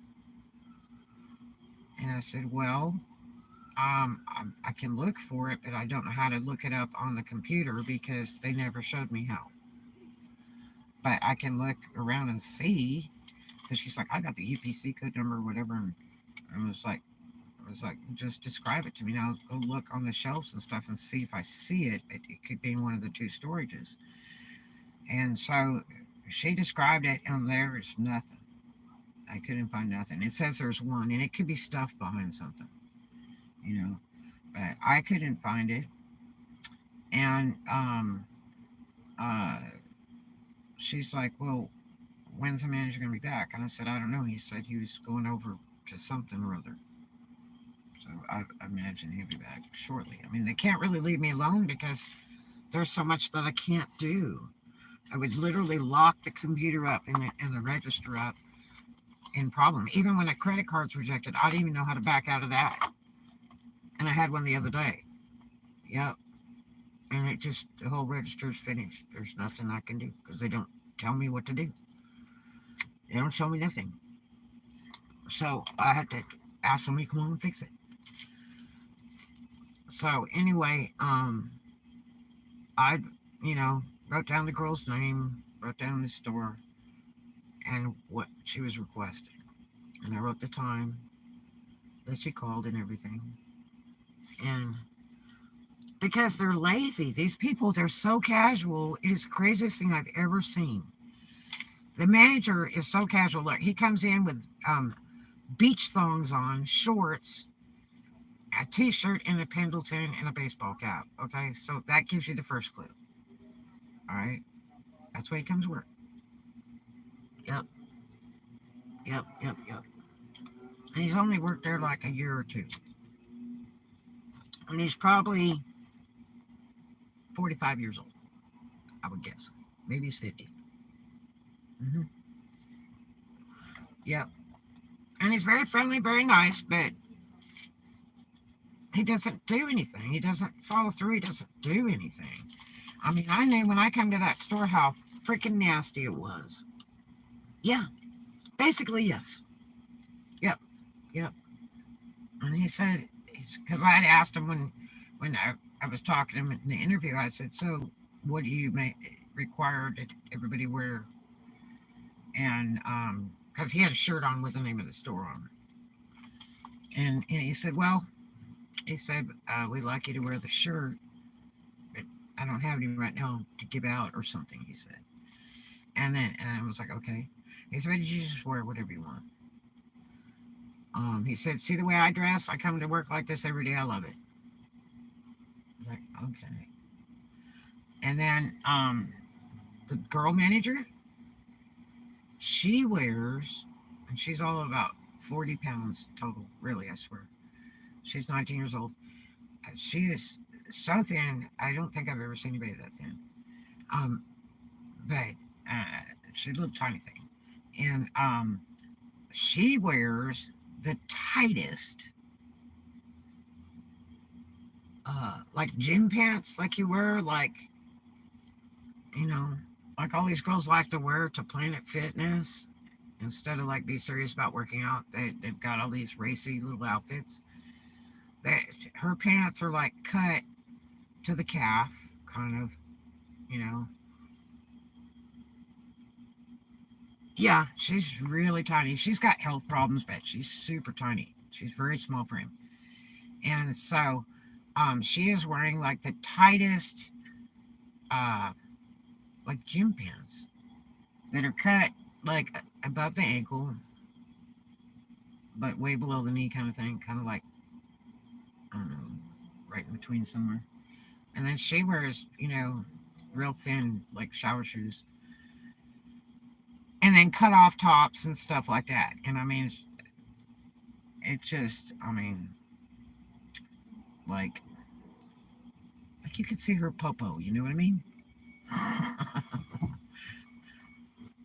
And I said, "Well, I can look for it, but I don't know how to look it up on the computer because they never showed me how. But I can look around and see." Because she's like, "I got the UPC code number or whatever." And I was like, "Just describe it to me. Now go look on the shelves and stuff and see if I see it. It could be in one of the two storages." And so she described it, and there's nothing. I couldn't find nothing. It says there's one, and it could be stuffed behind something, you know. But I couldn't find it. And uh, she's like, "Well, when's the manager going to be back?" And I said, "I don't know. He said he was going over to something or other. So I imagine he'll be back shortly." I mean, they can't really leave me alone because there's so much that I can't do. I would literally lock the computer up and the register up in problem. Even when a credit card's rejected, I didn't even know how to back out of that. And I had one the other day. Yep. And the whole register's finished. There's nothing I can do because they don't tell me what to do. They don't show me nothing. So I had to ask somebody to come on and fix it. So anyway, I, wrote down the girl's name, wrote down the store, and what she was requesting. And I wrote the time that she called and everything. And because they're lazy, these people, they're so casual. It is the craziest thing I've ever seen. The manager is so casual. Look, he comes in with beach thongs on, shorts, a t-shirt, and a Pendleton, and a baseball cap. Okay, so that gives you the first clue. All right, that's why he comes to work. Yep, yep, yep, yep. And he's only worked there like a year or two. And he's probably 45 years old, I would guess. Maybe he's 50. Hmm. Yep. And he's very friendly, very nice, but he doesn't do anything. He doesn't follow through. He doesn't do anything. I mean, I knew when I come to that store how freaking nasty it was. Yeah, basically, yes. Yep, yep. And he said, because I had asked him when I was talking to him in the interview, I said, so what do you require that everybody wear? And because he had a shirt on with the name of the store on it. And he said, well, he said, we'd like you to wear the shirt, but I don't have any right now to give out or something, he said. And I was like, okay. He said, you just wear whatever you want. He said, see the way I dress? I come to work like this every day. I love it. I was like, okay. And then the girl manager, she wears, and she's all about 40 pounds total. Really, I swear. She's 19 years old. She is so thin. I don't think I've ever seen anybody that thin. Um, but she's a little tiny thing. And she wears the tightest, like gym pants, like you wear, like, you know, like all these girls like to wear to Planet Fitness. Instead of like be serious about working out, they've got all these racy little outfits. That her pants are like cut to the calf, kind of, you know. Yeah, she's really tiny. She's got health problems, but she's super tiny. She's very small frame. And so she is wearing like the tightest uh like gym pants that are cut like above the ankle but way below the knee kind of thing, kind of like, I don't know, right in between somewhere. And then she wears, real thin like shower shoes, and then cut off tops and stuff like that. And I mean, it's just, I mean, like you could see her popo. You know what I mean?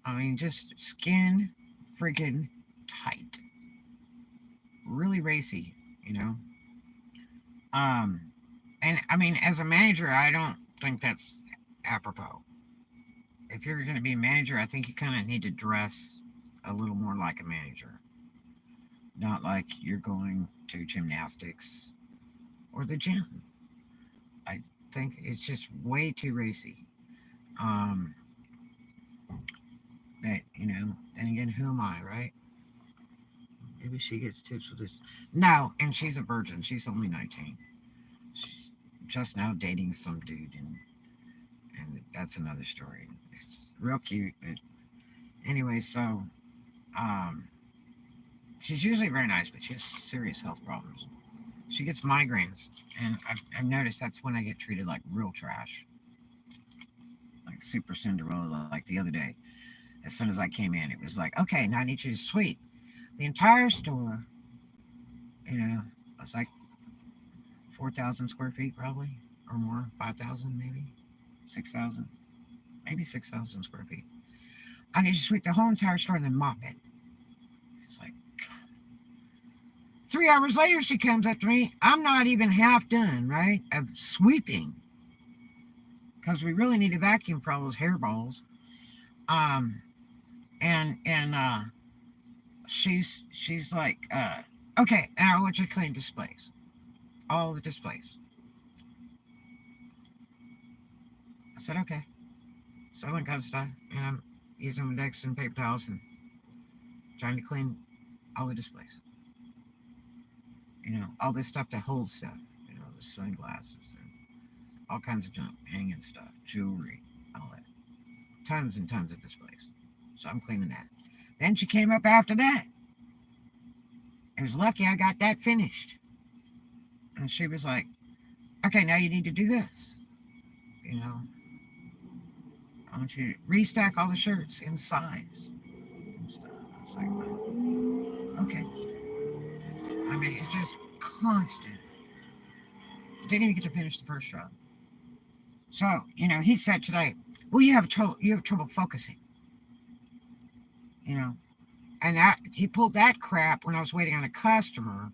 I mean, just skin freaking tight, really racy. You know. Um, and I mean, as a manager, I don't think that's apropos. If you're going to be a manager, I think you kind of need to dress a little more like a manager, not like you're going to gymnastics or the gym. I think it's just way too racy. Um, but then again, who am I, right? Maybe she gets tips with this. No, and she's a virgin. She's only 19. She's just now dating some dude, and that's another story. It's real cute, but anyway, so um, she's usually very nice, but she has serious health problems. She gets migraines, and I've noticed that's when I get treated like real trash, like super Cinderella. Like the other day, as soon as I came in, it was like, okay, now I need you to sweep the entire store. It's like 4,000 square feet probably, or more, 5,000 maybe, 6,000, maybe 6,000 square feet. I need to sweep the whole entire store and then mop it. It's like 3 hours later, she comes up to me. I'm not even half done, right, of sweeping, because we really need a vacuum for all those hairballs. Um, and she's like, okay, now I want you to clean displays, all the displays. I said, okay. So I went and got stuff, and I'm using Windex and paper towels and trying to clean all the displays. All this stuff that holds stuff. The sunglasses and all kinds of junk, hanging stuff, jewelry, all that. Tons and tons of displays. So I'm cleaning that. Then she came up after that. It was lucky I got that finished. And she was like, okay, now you need to do this. I want you to restack all the shirts in size and stuff. I was like, well, okay. I mean, it's just constant. Didn't even get to finish the first row. So, he said today, well, you have trouble focusing, you know. And that he pulled that crap when I was waiting on a customer.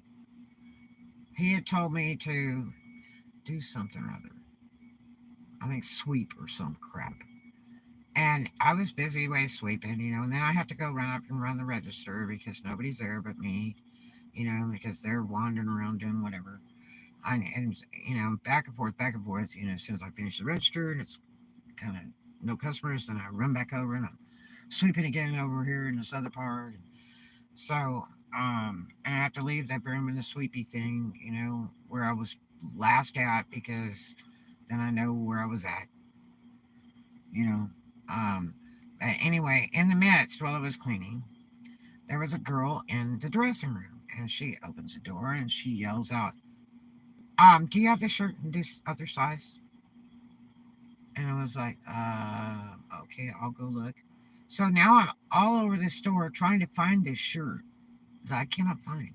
He had told me to do something or other. I think sweep or some crap. And I was busy way sweeping, and then I had to go run up and run the register because nobody's there but me, because they're wandering around doing whatever. And back and forth, as soon as I finish the register and it's kind of no customers, then I run back over and I'm sweeping again over here in this other part. So, and I have to leave that broom and the sweepy thing, where I was last at because then I know where I was at, you know. Um, anyway, in the midst while I was cleaning, there was a girl in the dressing room and she opens the door and she yells out, do you have this shirt in this other size? And I was like, okay, I'll go look. So now I'm all over the store trying to find this shirt that I cannot find.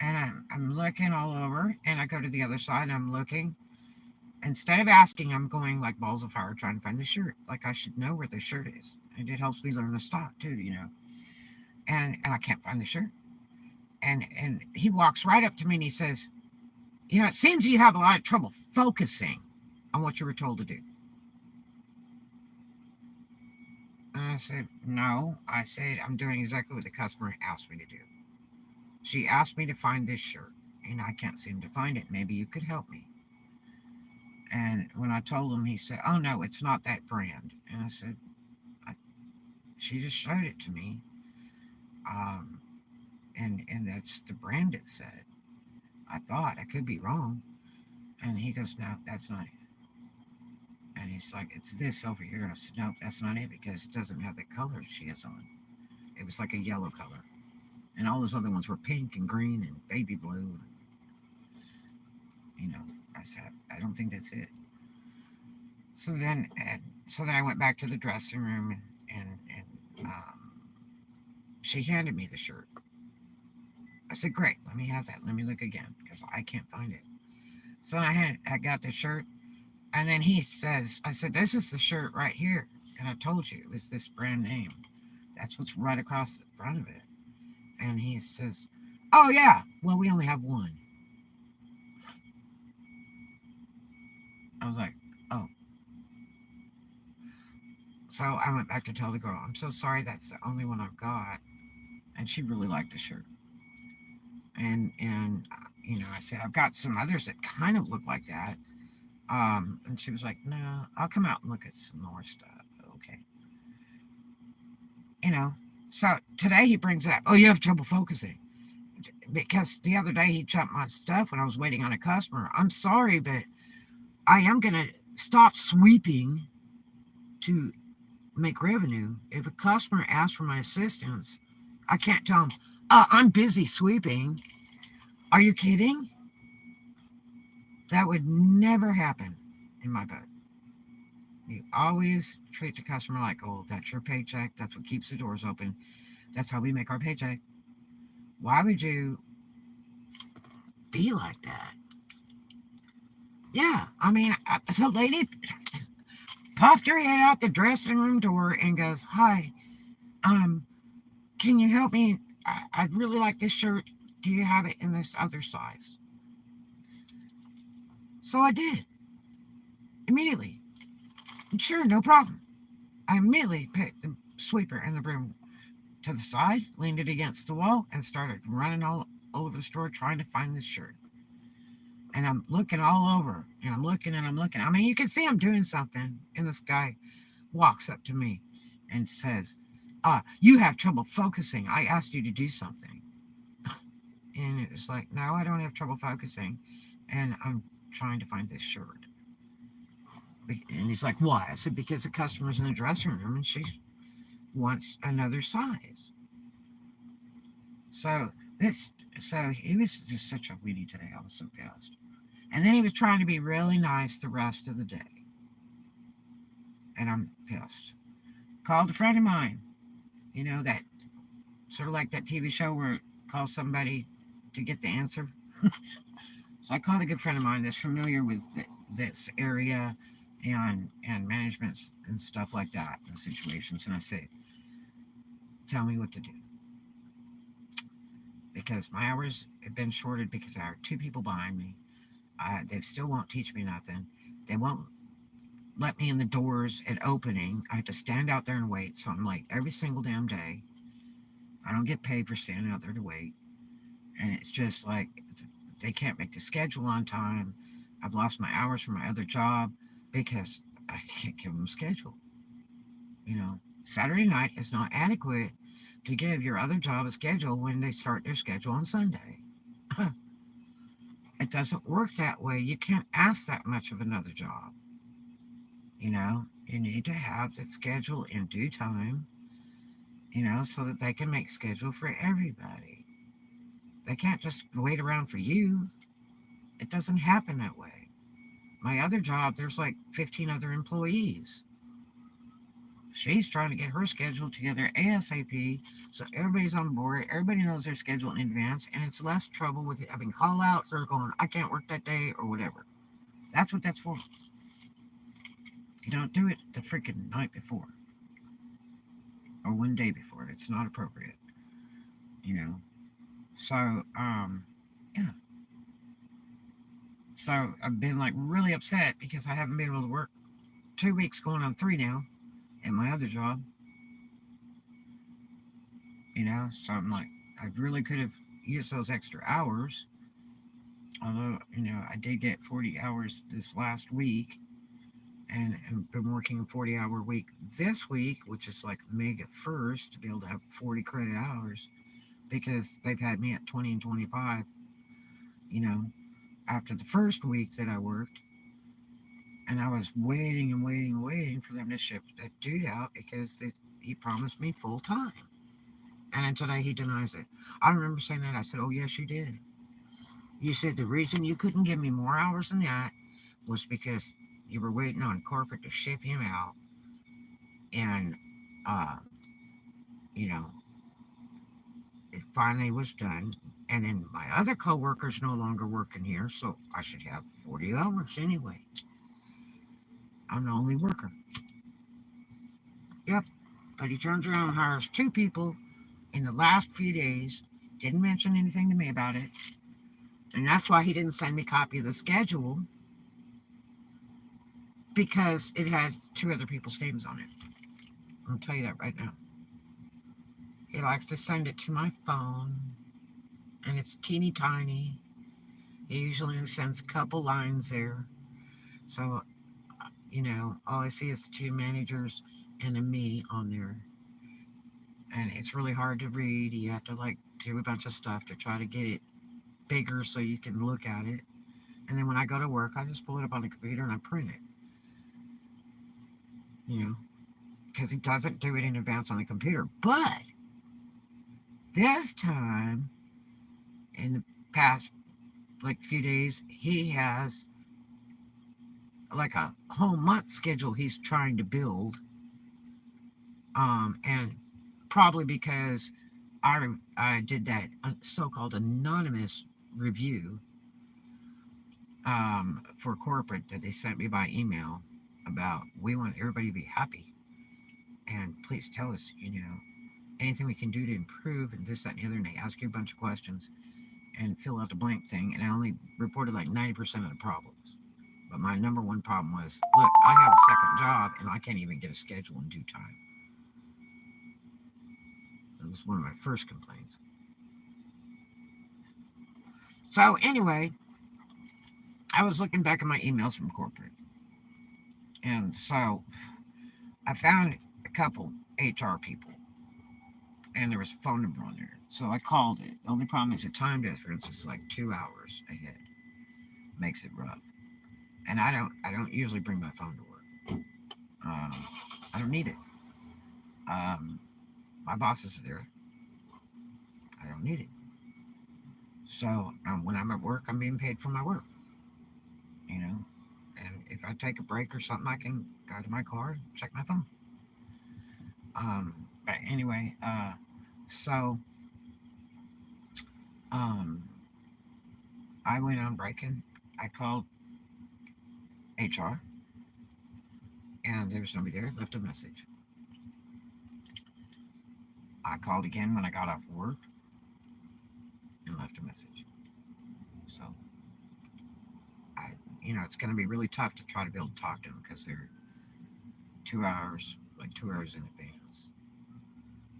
And I'm looking all over, and I go to the other side, and I'm looking. Instead of asking, I'm going like balls of fire trying to find the shirt. Like I should know where the shirt is. And it helps me learn to stop too. And I can't find the shirt. And he walks right up to me and he says, it seems you have a lot of trouble focusing on what you were told to do. And I said, no. I said, I'm doing exactly what the customer asked me to do. She asked me to find this shirt, and I can't seem to find it. Maybe you could help me. And when I told him, he said, oh, no, it's not that brand. And I said, she just showed it to me. Um, and that's the brand it said. I thought. I could be wrong. And he goes, no, that's not it. And he's like, it's this over here. And I said, no, that's not it because it doesn't have the color she has on. It was like a yellow color. And all those other ones were pink and green and baby blue. I said, I don't think that's it. So then I went back to the dressing room and she handed me the shirt. I said, great, let me have that. Let me look again because I can't find it. So I got the shirt, and then he says, I said, this is the shirt right here. And I told you it was this brand name. That's what's right across the front of it. And he says, oh, yeah, well, we only have one. I was like, oh. So I went back to tell the girl, I'm so sorry, that's the only one I've got. And she really liked the shirt. And I said, I've got some others that kind of look like that. And she was like, no, I'll come out and look at some more stuff. Okay. So today he brings it up. Oh, you have trouble focusing. Because the other day he chopped my stuff when I was waiting on a customer. I'm sorry, but I am going to stop sweeping to make revenue. If a customer asks for my assistance, I can't tell them, I'm busy sweeping. Are you kidding? That would never happen in my book. You always treat the customer like gold. That's your paycheck. That's what keeps the doors open. That's how we make our paycheck. Why would you be like that? Yeah, I mean, the lady popped her head out the dressing room door and goes, hi, can you help me? I'd really like this shirt. Do you have it in this other size? So I did. Immediately. Sure, no problem. I immediately picked the sweeper and the broom to the side, leaned it against the wall, and started running all over the store trying to find this shirt. And I'm looking all over, and I'm looking and I'm looking. I mean, you can see I'm doing something, and this guy walks up to me and says, you have trouble focusing. I asked you to do something. And it was like, no, I don't have trouble focusing, and I'm trying to find this shirt. And he's like, why? I said, because the customer's in the dressing room and she wants another size. So he was just such a weenie today. I was so pissed. And then he was trying to be really nice the rest of the day. And I'm pissed. Called a friend of mine, that sort of like that TV show where call somebody to get the answer. So I called a good friend of mine that's familiar with this area and management and stuff like that and situations. And I said, tell me what to do. Because my hours have been shorted because I have two people behind me. They still won't teach me nothing. They won't let me in the doors at opening. I have to stand out there and wait. So I'm like every single damn day. I don't get paid for standing out there to wait. And it's just like they can't make the schedule on time. I've lost my hours from my other job because I can't give them a schedule. Saturday night is not adequate to give your other job a schedule when they start their schedule on Sunday. It doesn't work that way. You can't ask that much of another job. You need to have the schedule in due time, so that they can make schedule for everybody. They can't just wait around for you. It doesn't happen that way. My other job, there's like 15 other employees. She's trying to get her schedule together ASAP so everybody's on board. Everybody knows their schedule in advance, and it's less trouble with having call outs or going, I can't work that day or whatever. That's what that's for. You don't do it the freaking night before or one day before. It's not appropriate. You know. So, yeah. So I've been like really upset because I haven't been able to work 2 weeks going on 3 now at my other job. So I'm like, I really could have used those extra hours. Although, I did get 40 hours this last week and have been working a 40-hour week this week, which is like mega first to be able to have 40 credit hours because they've had me at 20 and 25, after the first week that I worked. And I was waiting and waiting and waiting for them to ship that dude out because he promised me full time. And today he denies it. I remember saying that. I said, oh, yes, you did. You said the reason you couldn't give me more hours than that was because you were waiting on corporate to ship him out. And, uh, you know, it finally was done. And then my other coworker's no longer working here, so I should have 40 hours anyway. I'm the only worker. Yep. But he turns around and hires 2 people in the last few days. Didn't mention anything to me about it. And that's why he didn't send me a copy of the schedule, because it had 2 other people's names on it. I'll tell you that right now. He likes to send it to my phone, and it's teeny tiny. He usually sends a couple lines there. So, all I see is the 2 managers and a me on there. And it's really hard to read. You have to do a bunch of stuff to try to get it bigger so you can look at it. And then when I go to work, I just pull it up on the computer and I print it. Because he doesn't do it in advance on the computer. But this time, in the past few days, he has a whole month schedule he's trying to build. And probably because I did that so-called anonymous review for corporate that they sent me by email about, we want everybody to be happy, and please tell us anything we can do to improve, and this, that, and the other. And they ask you a bunch of questions and fill out the blank thing, and I only reported 90% of the problems. But my number one problem was, look, I have a second job and I can't even get a schedule in due time. That was one of my first complaints. So anyway, I was looking back at my emails from corporate, and so I found a couple HR people, and there was a phone number on there. So I called it. The only problem is the time difference is 2 hours ahead. Makes it rough. And I don't usually bring my phone to work. I don't need it. My boss is there. I don't need it. So when I'm at work, I'm being paid for my work. And if I take a break or something, I can go to my car and check my phone. But anyway, so Um, I went on breaking. I called HR, and there was nobody there. Left a message. I called again when I got off work and left a message. So I, it's going to be really tough to try to be able to talk to them because they're 2 hours, like 2 hours in advance.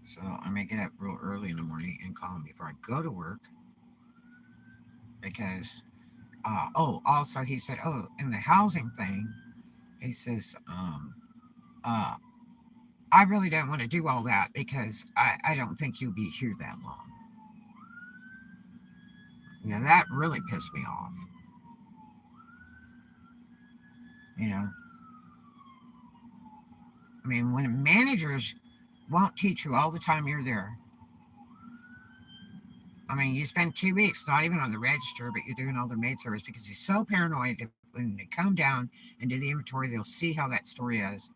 So I may get up real early in the morning and call them before I go to work because, also he said, in the housing thing, he says, uh, I really don't want to do all that because I don't think you'll be here that long. Yeah, that really pissed me off. You know, I mean, when managers won't teach you all the time you're there. I mean, you spend 2 weeks not even on the register, but you're doing all their maid service because he's so paranoid that when they come down and do the inventory, they'll see how that story is,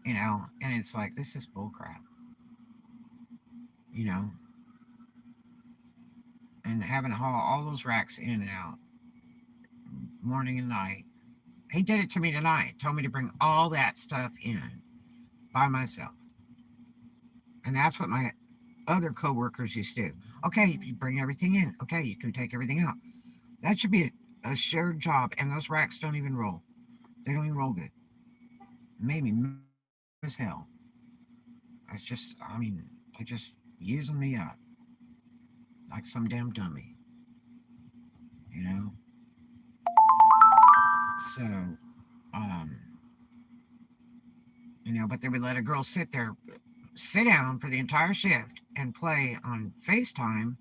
and it's like, this is bullcrap, you know, and having to haul all those racks in and out morning and night. He did it to me tonight, told me to bring all that stuff in by myself. And that's what my other coworkers used to do. Okay, you bring everything in. Okay, you can take everything out. That should be a shared job, and those racks don't even roll. They don't even roll good. It made me mad as hell. It's just, I mean, they're just using me up like some damn dummy, you know? So, um, but they would let a girl sit down for the entire shift and play on FaceTime,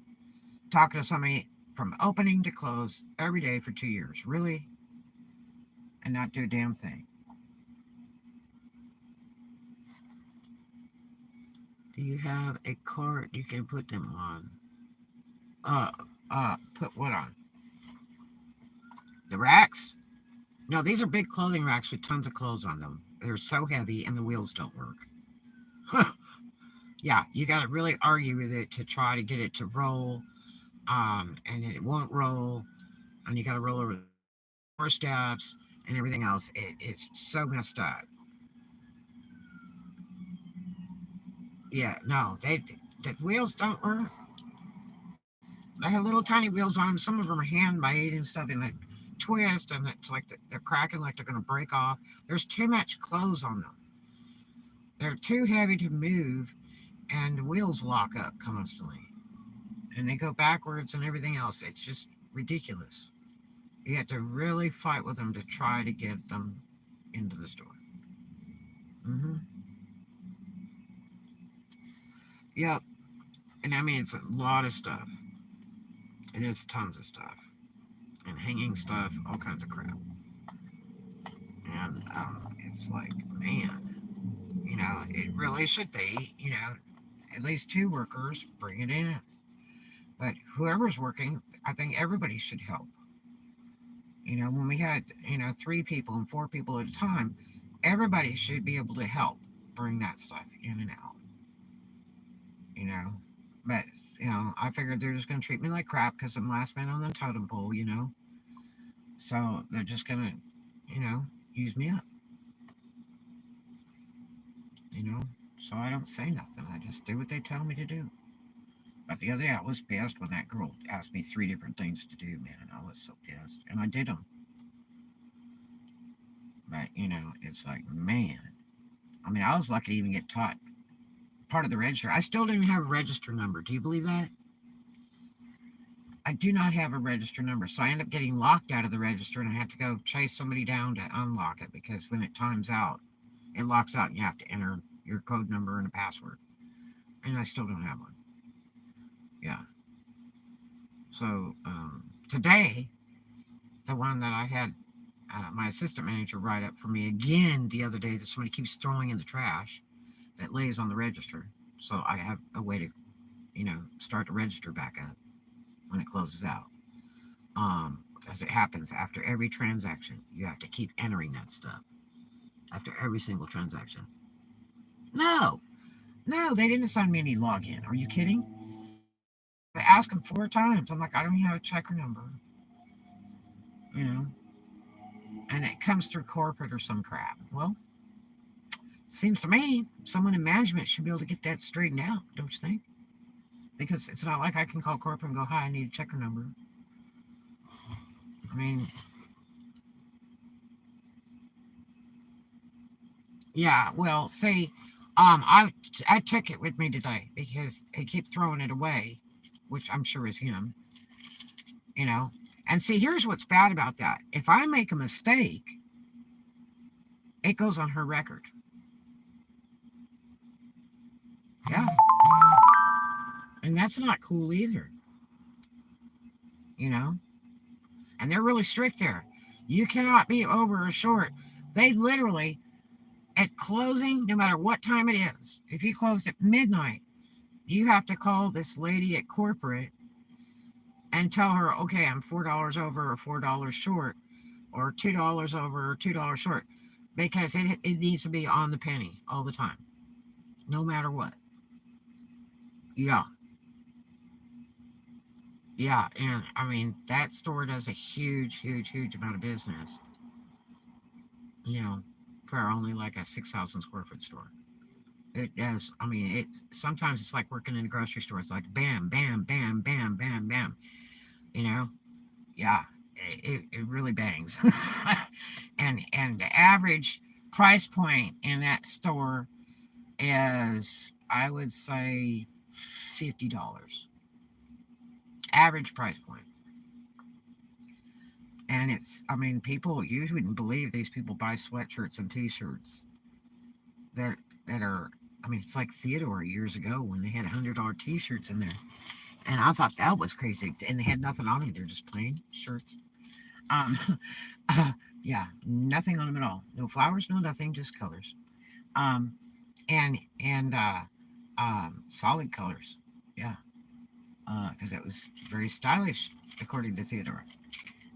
talking to somebody from opening to close every day for 2 years. Really? And not do a damn thing. Do you have a cart you can put them on? Uh, put what on? The racks? No, these are big clothing racks with tons of clothes on them. They're so heavy and the wheels don't work. Yeah, you got to really argue with it to try to get it to roll. And it won't roll. And you got to roll over the door steps and everything else. It's so messed up. Yeah, no, the wheels don't work. They have little tiny wheels on them. Some of them are handmade and stuff, and they twist, and it's like they're cracking like they're going to break off. There's too much clothes on them. They're too heavy to move, and the wheels lock up constantly, and they go backwards and everything else. It's just ridiculous. You have to really fight with them to try to get them into the store. Mm-hmm. Yep. And I mean, it's a lot of stuff. It is tons of stuff. And hanging stuff, all kinds of crap. And it's like, man, it really should be, at least two workers bring it in. But whoever's working, I think everybody should help. When we had, 3 people and 4 people at a time, everybody should be able to help bring that stuff in and out, you know. But, I figured they're just going to treat me like crap because I'm last man on the totem pole. So they're just going to, use me up, you know. So I don't say nothing. I just do what they tell me to do. But the other day I was pissed when that girl asked me 3 different things to do, man. I was so pissed. And I did them. But, it's like, man. I mean, I was lucky to even get taught part of the register. I still don't even have a register number. Do you believe that? I do not have a register number. So I end up getting locked out of the register and I have to go chase somebody down to unlock it because when it times out, it locks out and you have to enter your code number and a password. And I still don't have one. Yeah. So today, the one that I had my assistant manager write up for me again the other day that somebody keeps throwing in the trash that lays on the register. So I have a way to, start the register back up when it closes out. Because it happens after every transaction. You have to keep entering that stuff after every single transaction. No, no, they didn't assign me any login. Are you kidding? I asked him 4 times. I'm like, I don't even have a checker number, you know, and it comes through corporate or some crap. Well, seems to me someone in management should be able to get that straightened out, don't you think? Because it's not like I can call corporate and go, hi, I need a checker number. I mean, yeah, well, see, I took it with me today because he keeps throwing it away, which I'm sure is him, you know. And see, here's what's bad about that. If I make a mistake, it goes on her record. Yeah, and that's not cool either, you know. And they're really strict there. You cannot be over or short. They literally, at closing, no matter what time it is, if you closed at midnight, you have to call this lady at corporate and tell her, okay, I'm $4 over or $4 short, or $2 over or $2 short, because it needs to be on the penny all the time, no matter what. Yeah, yeah, and I mean that store does a huge, huge, huge amount of business, you know, for only like a 6,000 square foot store. It does. I mean, it sometimes it's like working in a grocery store. It's like bam, bam, bam, bam, bam, bam. You know, yeah, it really bangs. And the average price point in that store is, I would say, $50. Average price point. And it's, I mean, people, you wouldn't believe these people buy sweatshirts and t-shirts that that are, I mean, it's like Theodore years ago when they had $100 t-shirts in there. And I thought that was crazy. And they had nothing on them. They're just plain shirts. Um, yeah, nothing on them at all. No flowers, no nothing, just colors. Um, and solid colors. Yeah, because it was very stylish, according to Theodore.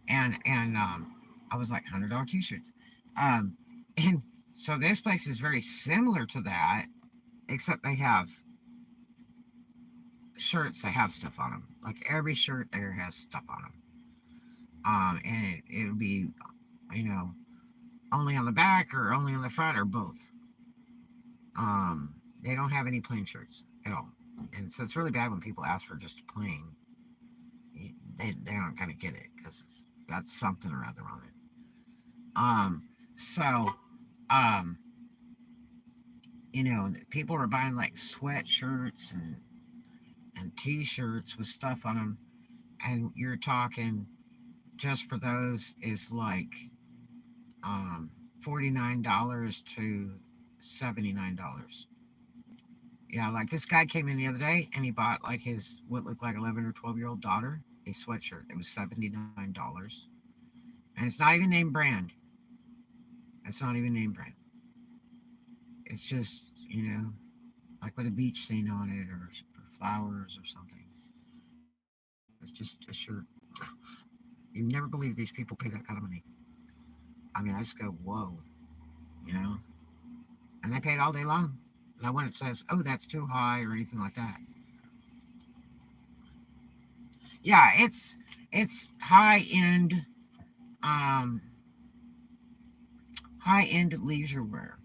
And I was like $100 t-shirts. Um, and so this place is very similar to that, except they have shirts that have stuff on them. Like every shirt there has stuff on them. And it would be, you know, only on the back or only on the front or both. They don't have any plain shirts at all. And so it's really bad when people ask for just a plain. They aren't going to get it because it's got something or other on it. So, um, you know, people are buying like sweatshirts and t-shirts with stuff on them. And you're talking just for those is like um, $49 to $79. Yeah, like this guy came in the other day and he bought like his what looked like 11 or 12-year-old daughter a sweatshirt. It was $79, and it's not even name brand. It's not even name brand. It's just, you know, like with a beach scene on it or flowers or something. It's just a shirt. You never believe these people pay that kind of money. I mean, I just go, whoa, you know, and they pay it all day long. No one says, oh, that's too high or anything like that. Yeah, it's um high end leisure wear,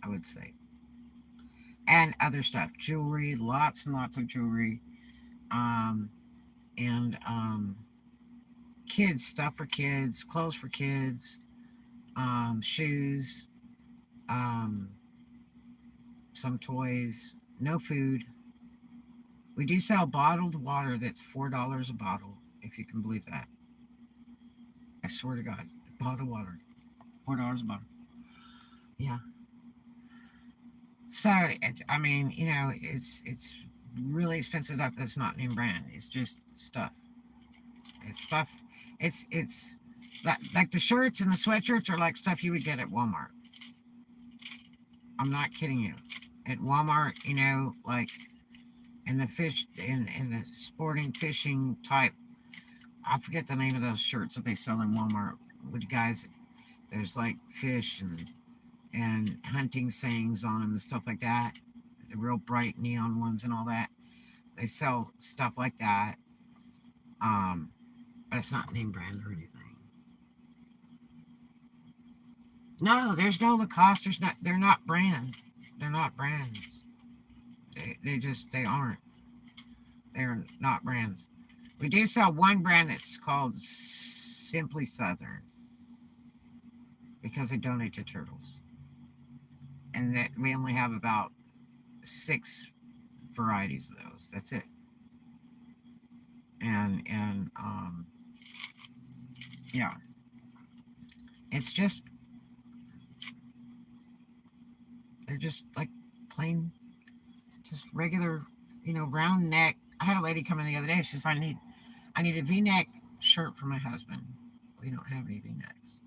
I would say, and other stuff, jewelry, lots and lots of jewelry, um, and kids stuff for kids, clothes for kids, shoes, um, some toys, no food. We do sell bottled water that's $4 a bottle, if you can believe that. I swear to God, bottled water, $4 a bottle. Yeah. So I mean, you know, it's really expensive stuff. It's not name brand. It's just stuff. It's stuff. It's like the shirts and the sweatshirts are like stuff you would get at Walmart. I'm not kidding you. At Walmart, you know, like in the fish in the sporting fishing type. I forget the name of those shirts that they sell in Walmart with guys. There's like fish and hunting sayings on them and stuff like that. The real bright neon ones and all that. They sell stuff like that. Um, but it's not name brand or anything. No, there's no Lacoste. There's not. They're not brand. They're not brands. They aren't. They're not brands. We do sell one brand that's called Simply Southern because they donate to turtles, and that we only have about 6 varieties of those. That's it. And yeah, it's just they're just like plain, just regular, round neck. I had a lady come in the other day. She's like, I need a V-neck shirt for my husband. We don't have any V-necks.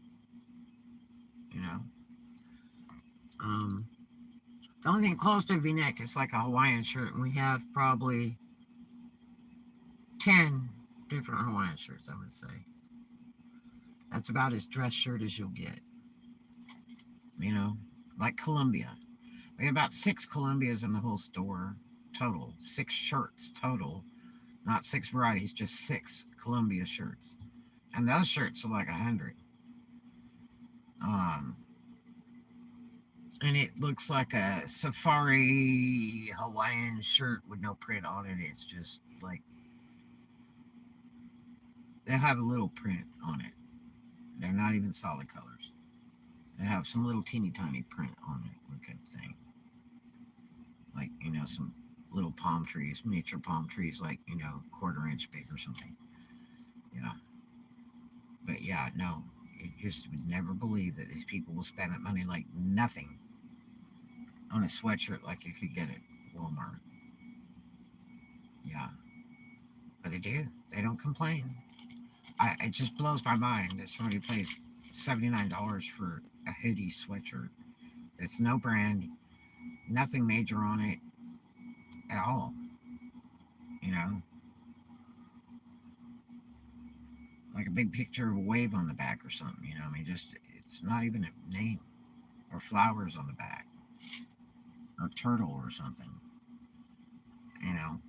You know. Um, the only thing close to a V-neck is like a Hawaiian shirt, and we have probably 10 different Hawaiian shirts, I would say. That's about as dress shirt as you'll get. Like Columbia. We have about 6 Columbias in the whole store total. 6 shirts total. Not 6 varieties, just 6 Columbia shirts. And those shirts are like 100. And it looks like a safari Hawaiian shirt with no print on it. It's just like they have a little print on it. They're not even solid colors. They have some little teeny tiny print on it, looking thing. Like, some little palm trees, miniature palm trees, like, 1/4 inch big or something. Yeah. But yeah, no. You just would never believe that these people will spend that money like nothing on a sweatshirt like you could get at Walmart. Yeah. But they do. They don't complain. It just blows my mind that somebody pays $79 for a hoodie sweatshirt that's no brand, nothing major on it at all. Like a big picture of a wave on the back or something. Just it's not even a name or flowers on the back or turtle or something.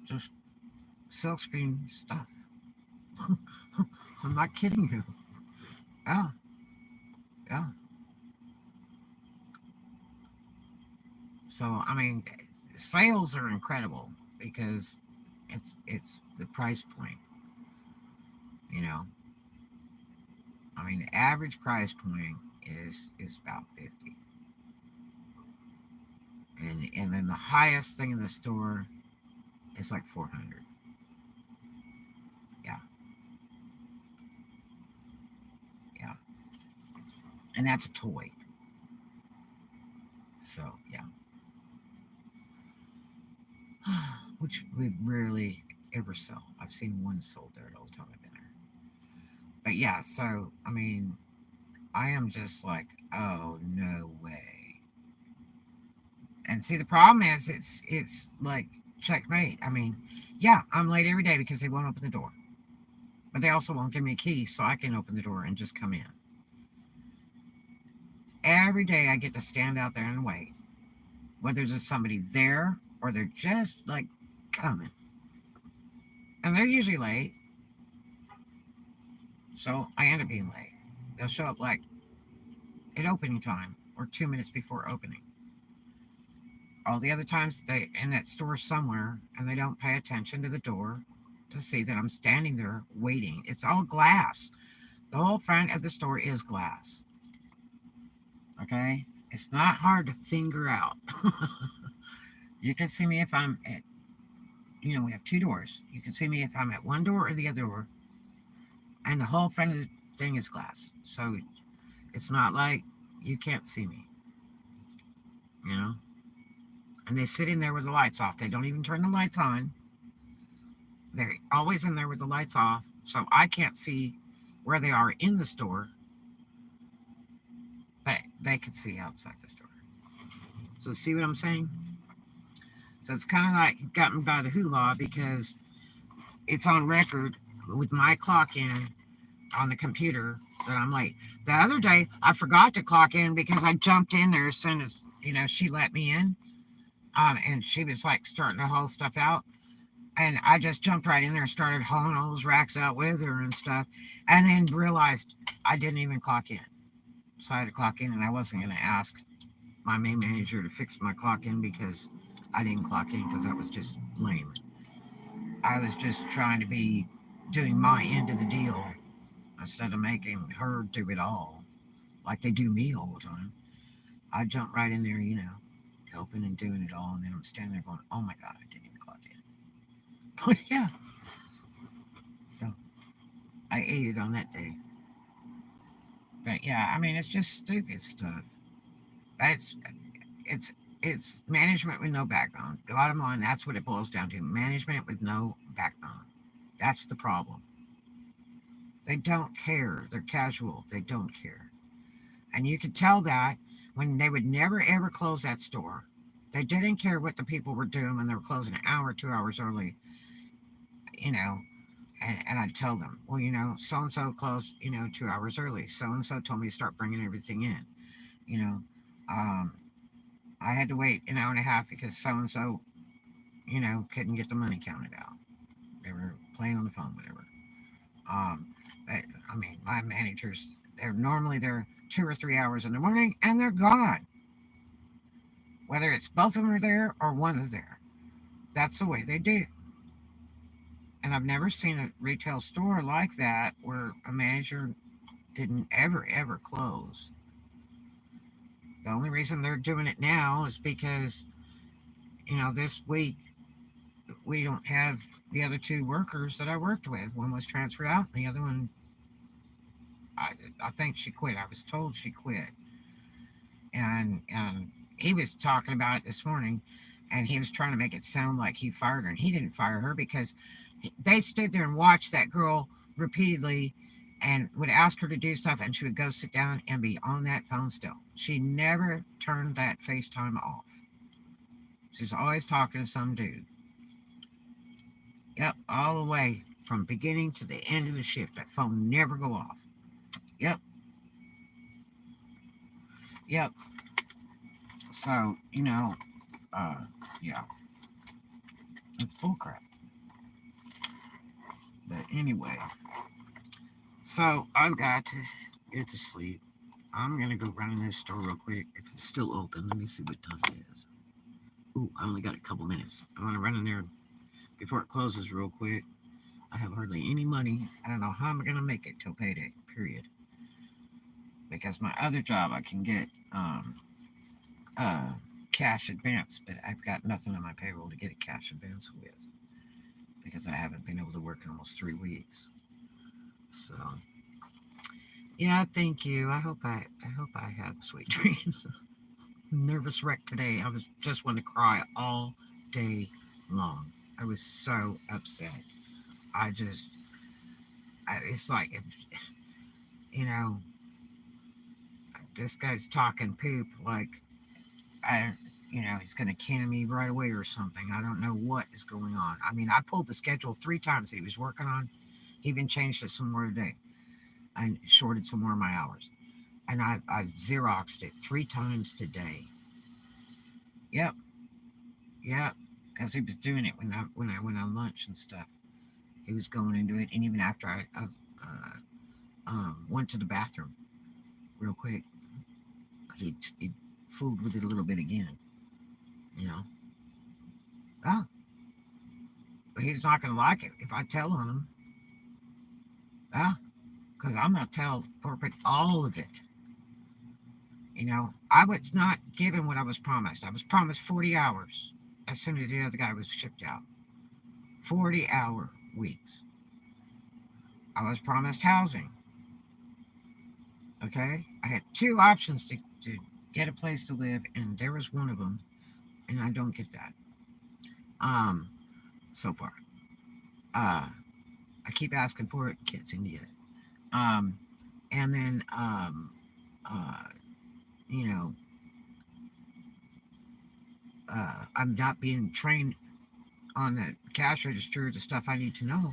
Just silkscreen stuff. I'm not kidding you. Yeah, yeah. So sales are incredible because it's the price point. You know, the average price point is about 50, and then the highest thing in the store is like 400. Yeah, yeah, and that's a toy. So yeah, which we rarely ever sell. I've seen one sold there the whole time I've been there. But yeah, so I am just like, oh no way. And see, the problem is, it's like checkmate. Yeah, I'm late every day because they won't open the door, but they also won't give me a key so I can open the door and just come in. Every day I get to stand out there and wait, whether there's somebody there or they're just like coming, and they're usually late, so I end up being late. They'll show up like at opening time or 2 minutes before opening. All the other times they in that store somewhere and they don't pay attention to the door to see that I'm standing there waiting. It's all glass. The whole front of the store is glass. Okay? It's not hard to figure out. You can see me if I'm at, we have 2 doors. You can see me if I'm at one door or the other door. And the whole front of the thing is glass. So it's not like you can't see me. And they sit in there with the lights off. They don't even turn the lights on. They're always in there with the lights off. So I can't see where they are in the store. But they can see outside the store. So see what I'm saying? So it's kind of like got me by the hoo-ha because it's on record with my clock in on the computer that I'm late. The other day, I forgot to clock in because I jumped in there as soon as, she let me in. And she was like starting to haul stuff out. And I just jumped right in there and started hauling all those racks out with her and stuff. And then realized I didn't even clock in. So I had to clock in, and I wasn't going to ask my main manager to fix my clock in because I didn't clock in because that was just lame. I was just trying to be doing my end of the deal instead of making her do it all like they do me all the time. I jump right in there, helping and doing it all, and then I'm standing there going, "Oh my God, I didn't even clock in." But yeah, so I ate it on that day. But yeah, I mean, it's just stupid stuff. But it's it's management with no backbone. The bottom line, that's what it boils down to. Management with no backbone. That's the problem. They don't care. They're casual. They don't care. And you could tell that when they would never ever close that store. They didn't care what the people were doing when they were closing an hour, 2 hours early, you know. And I'd tell them, well, so and so closed, 2 hours early. So and so told me to start bringing everything in, you know. Um, I had to wait an hour and a half because so and so, couldn't get the money counted out. They were playing on the phone, whatever. Um, but, I mean, my managers, they're normally there 2 or 3 hours in the morning and they're gone. Whether it's both of them are there or one is there. That's the way they do. And I've never seen a retail store like that where a manager didn't ever close. The only reason they're doing it now is because, this week we don't have the other two workers that I worked with. One was transferred out, and the other one, I, I think she quit. I was told she quit. And he was talking about it this morning, and he was trying to make it sound like he fired her, and he didn't fire her because they stood there and watched that girl repeatedly and would ask her to do stuff, and she would go sit down and be on that phone still. She never turned that FaceTime off. She's always talking to some dude. Yep, all the way from beginning to the end of the shift. That phone never go off. Yep, yep. So, uh, yeah, it's bullcrap. But anyway, so I've got to get to sleep. I'm gonna go run in this store real quick. If it's still open, let me see what time it is. Ooh, I only got a couple minutes. I want to run in there before it closes real quick. I have hardly any money. I don't know how I'm gonna make it till payday. Period. Because my other job, I can get uh, cash advance, but I've got nothing on my payroll to get a cash advance with because I haven't been able to work in almost 3 weeks. So yeah, thank you. I hope I have sweet dreams. Nervous wreck today. I was just wanting to cry all day long. I was so upset. It's like, you know, this guy's talking poop like I, he's going to can me right away or something. I don't know what is going on. I mean, I pulled the schedule 3 times that he was working on. He even changed it some more today and shorted some more of my hours. And I Xeroxed it 3 times today. Yep, yep. Because he was doing it when I went on lunch and stuff. He was going into it, and even after I went to the bathroom real quick, he fooled with it a little bit again. You know, oh, but he's not going to like it if I tell on him. Oh, because I'm going to tell corporate all of it. I was not given what I was promised. I was promised 40 hours as soon as the other guy was shipped out. 40-hour weeks. I was promised housing. Okay? I had 2 options to get a place to live, and there was one of them, and I don't get that. So far. I keep asking for it, can't seem to get it. And then, uh, you know, I'm not being trained on the cash register, the stuff I need to know.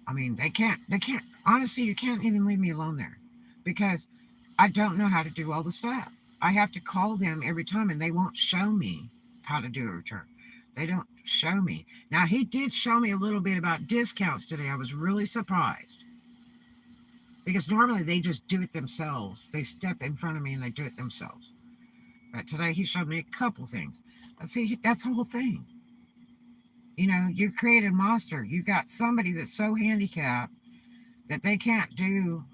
I mean, honestly, you can't even leave me alone there because I don't know how to do all the stuff. I have to call them every time and they won't show me how to do a return. They don't show me. Now, he did show me a little bit about discounts today. I was really surprised because normally they just do it themselves. They step in front of me and they do it themselves. But today he showed me a couple things. But see, that's the whole thing. You know, you created a monster. You got somebody that's so handicapped that they can't do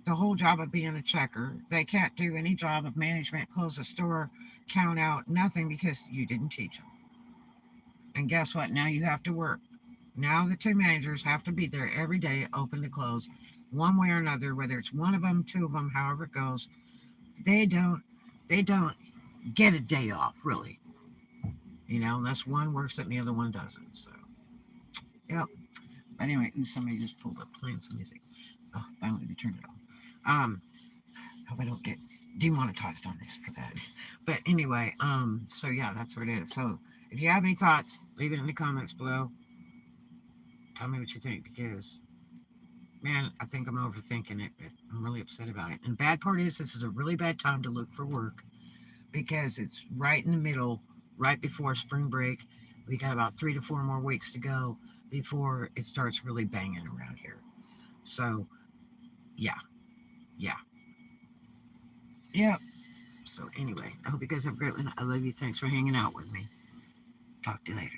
the whole job of being a checker. They can't do any job of management, close a store, count out, nothing because you didn't teach them. And guess what? Now you have to work. Now the two managers have to be there every day, open to close, one way or another, whether it's one of them, two of them, however it goes. They don't they don't get a day off, really. You know, unless one works it and the other one doesn't. So yep. But anyway, somebody just pulled up playing some music. Oh, finally they turned it off. Hope I don't get demonetized on this for that. But anyway, so yeah, that's what it is. So if you have any thoughts, leave it in the comments below. Tell me what you think because man, I think I'm overthinking it, but I'm really upset about it. And the bad part is this is a really bad time to look for work because it's right in the middle, right before spring break. We got about 3 to 4 more weeks to go before it starts really banging around here. So yeah, yeah, yeah. So anyway, I hope you guys have a great one. I love you. Thanks for hanging out with me. Talk to you later.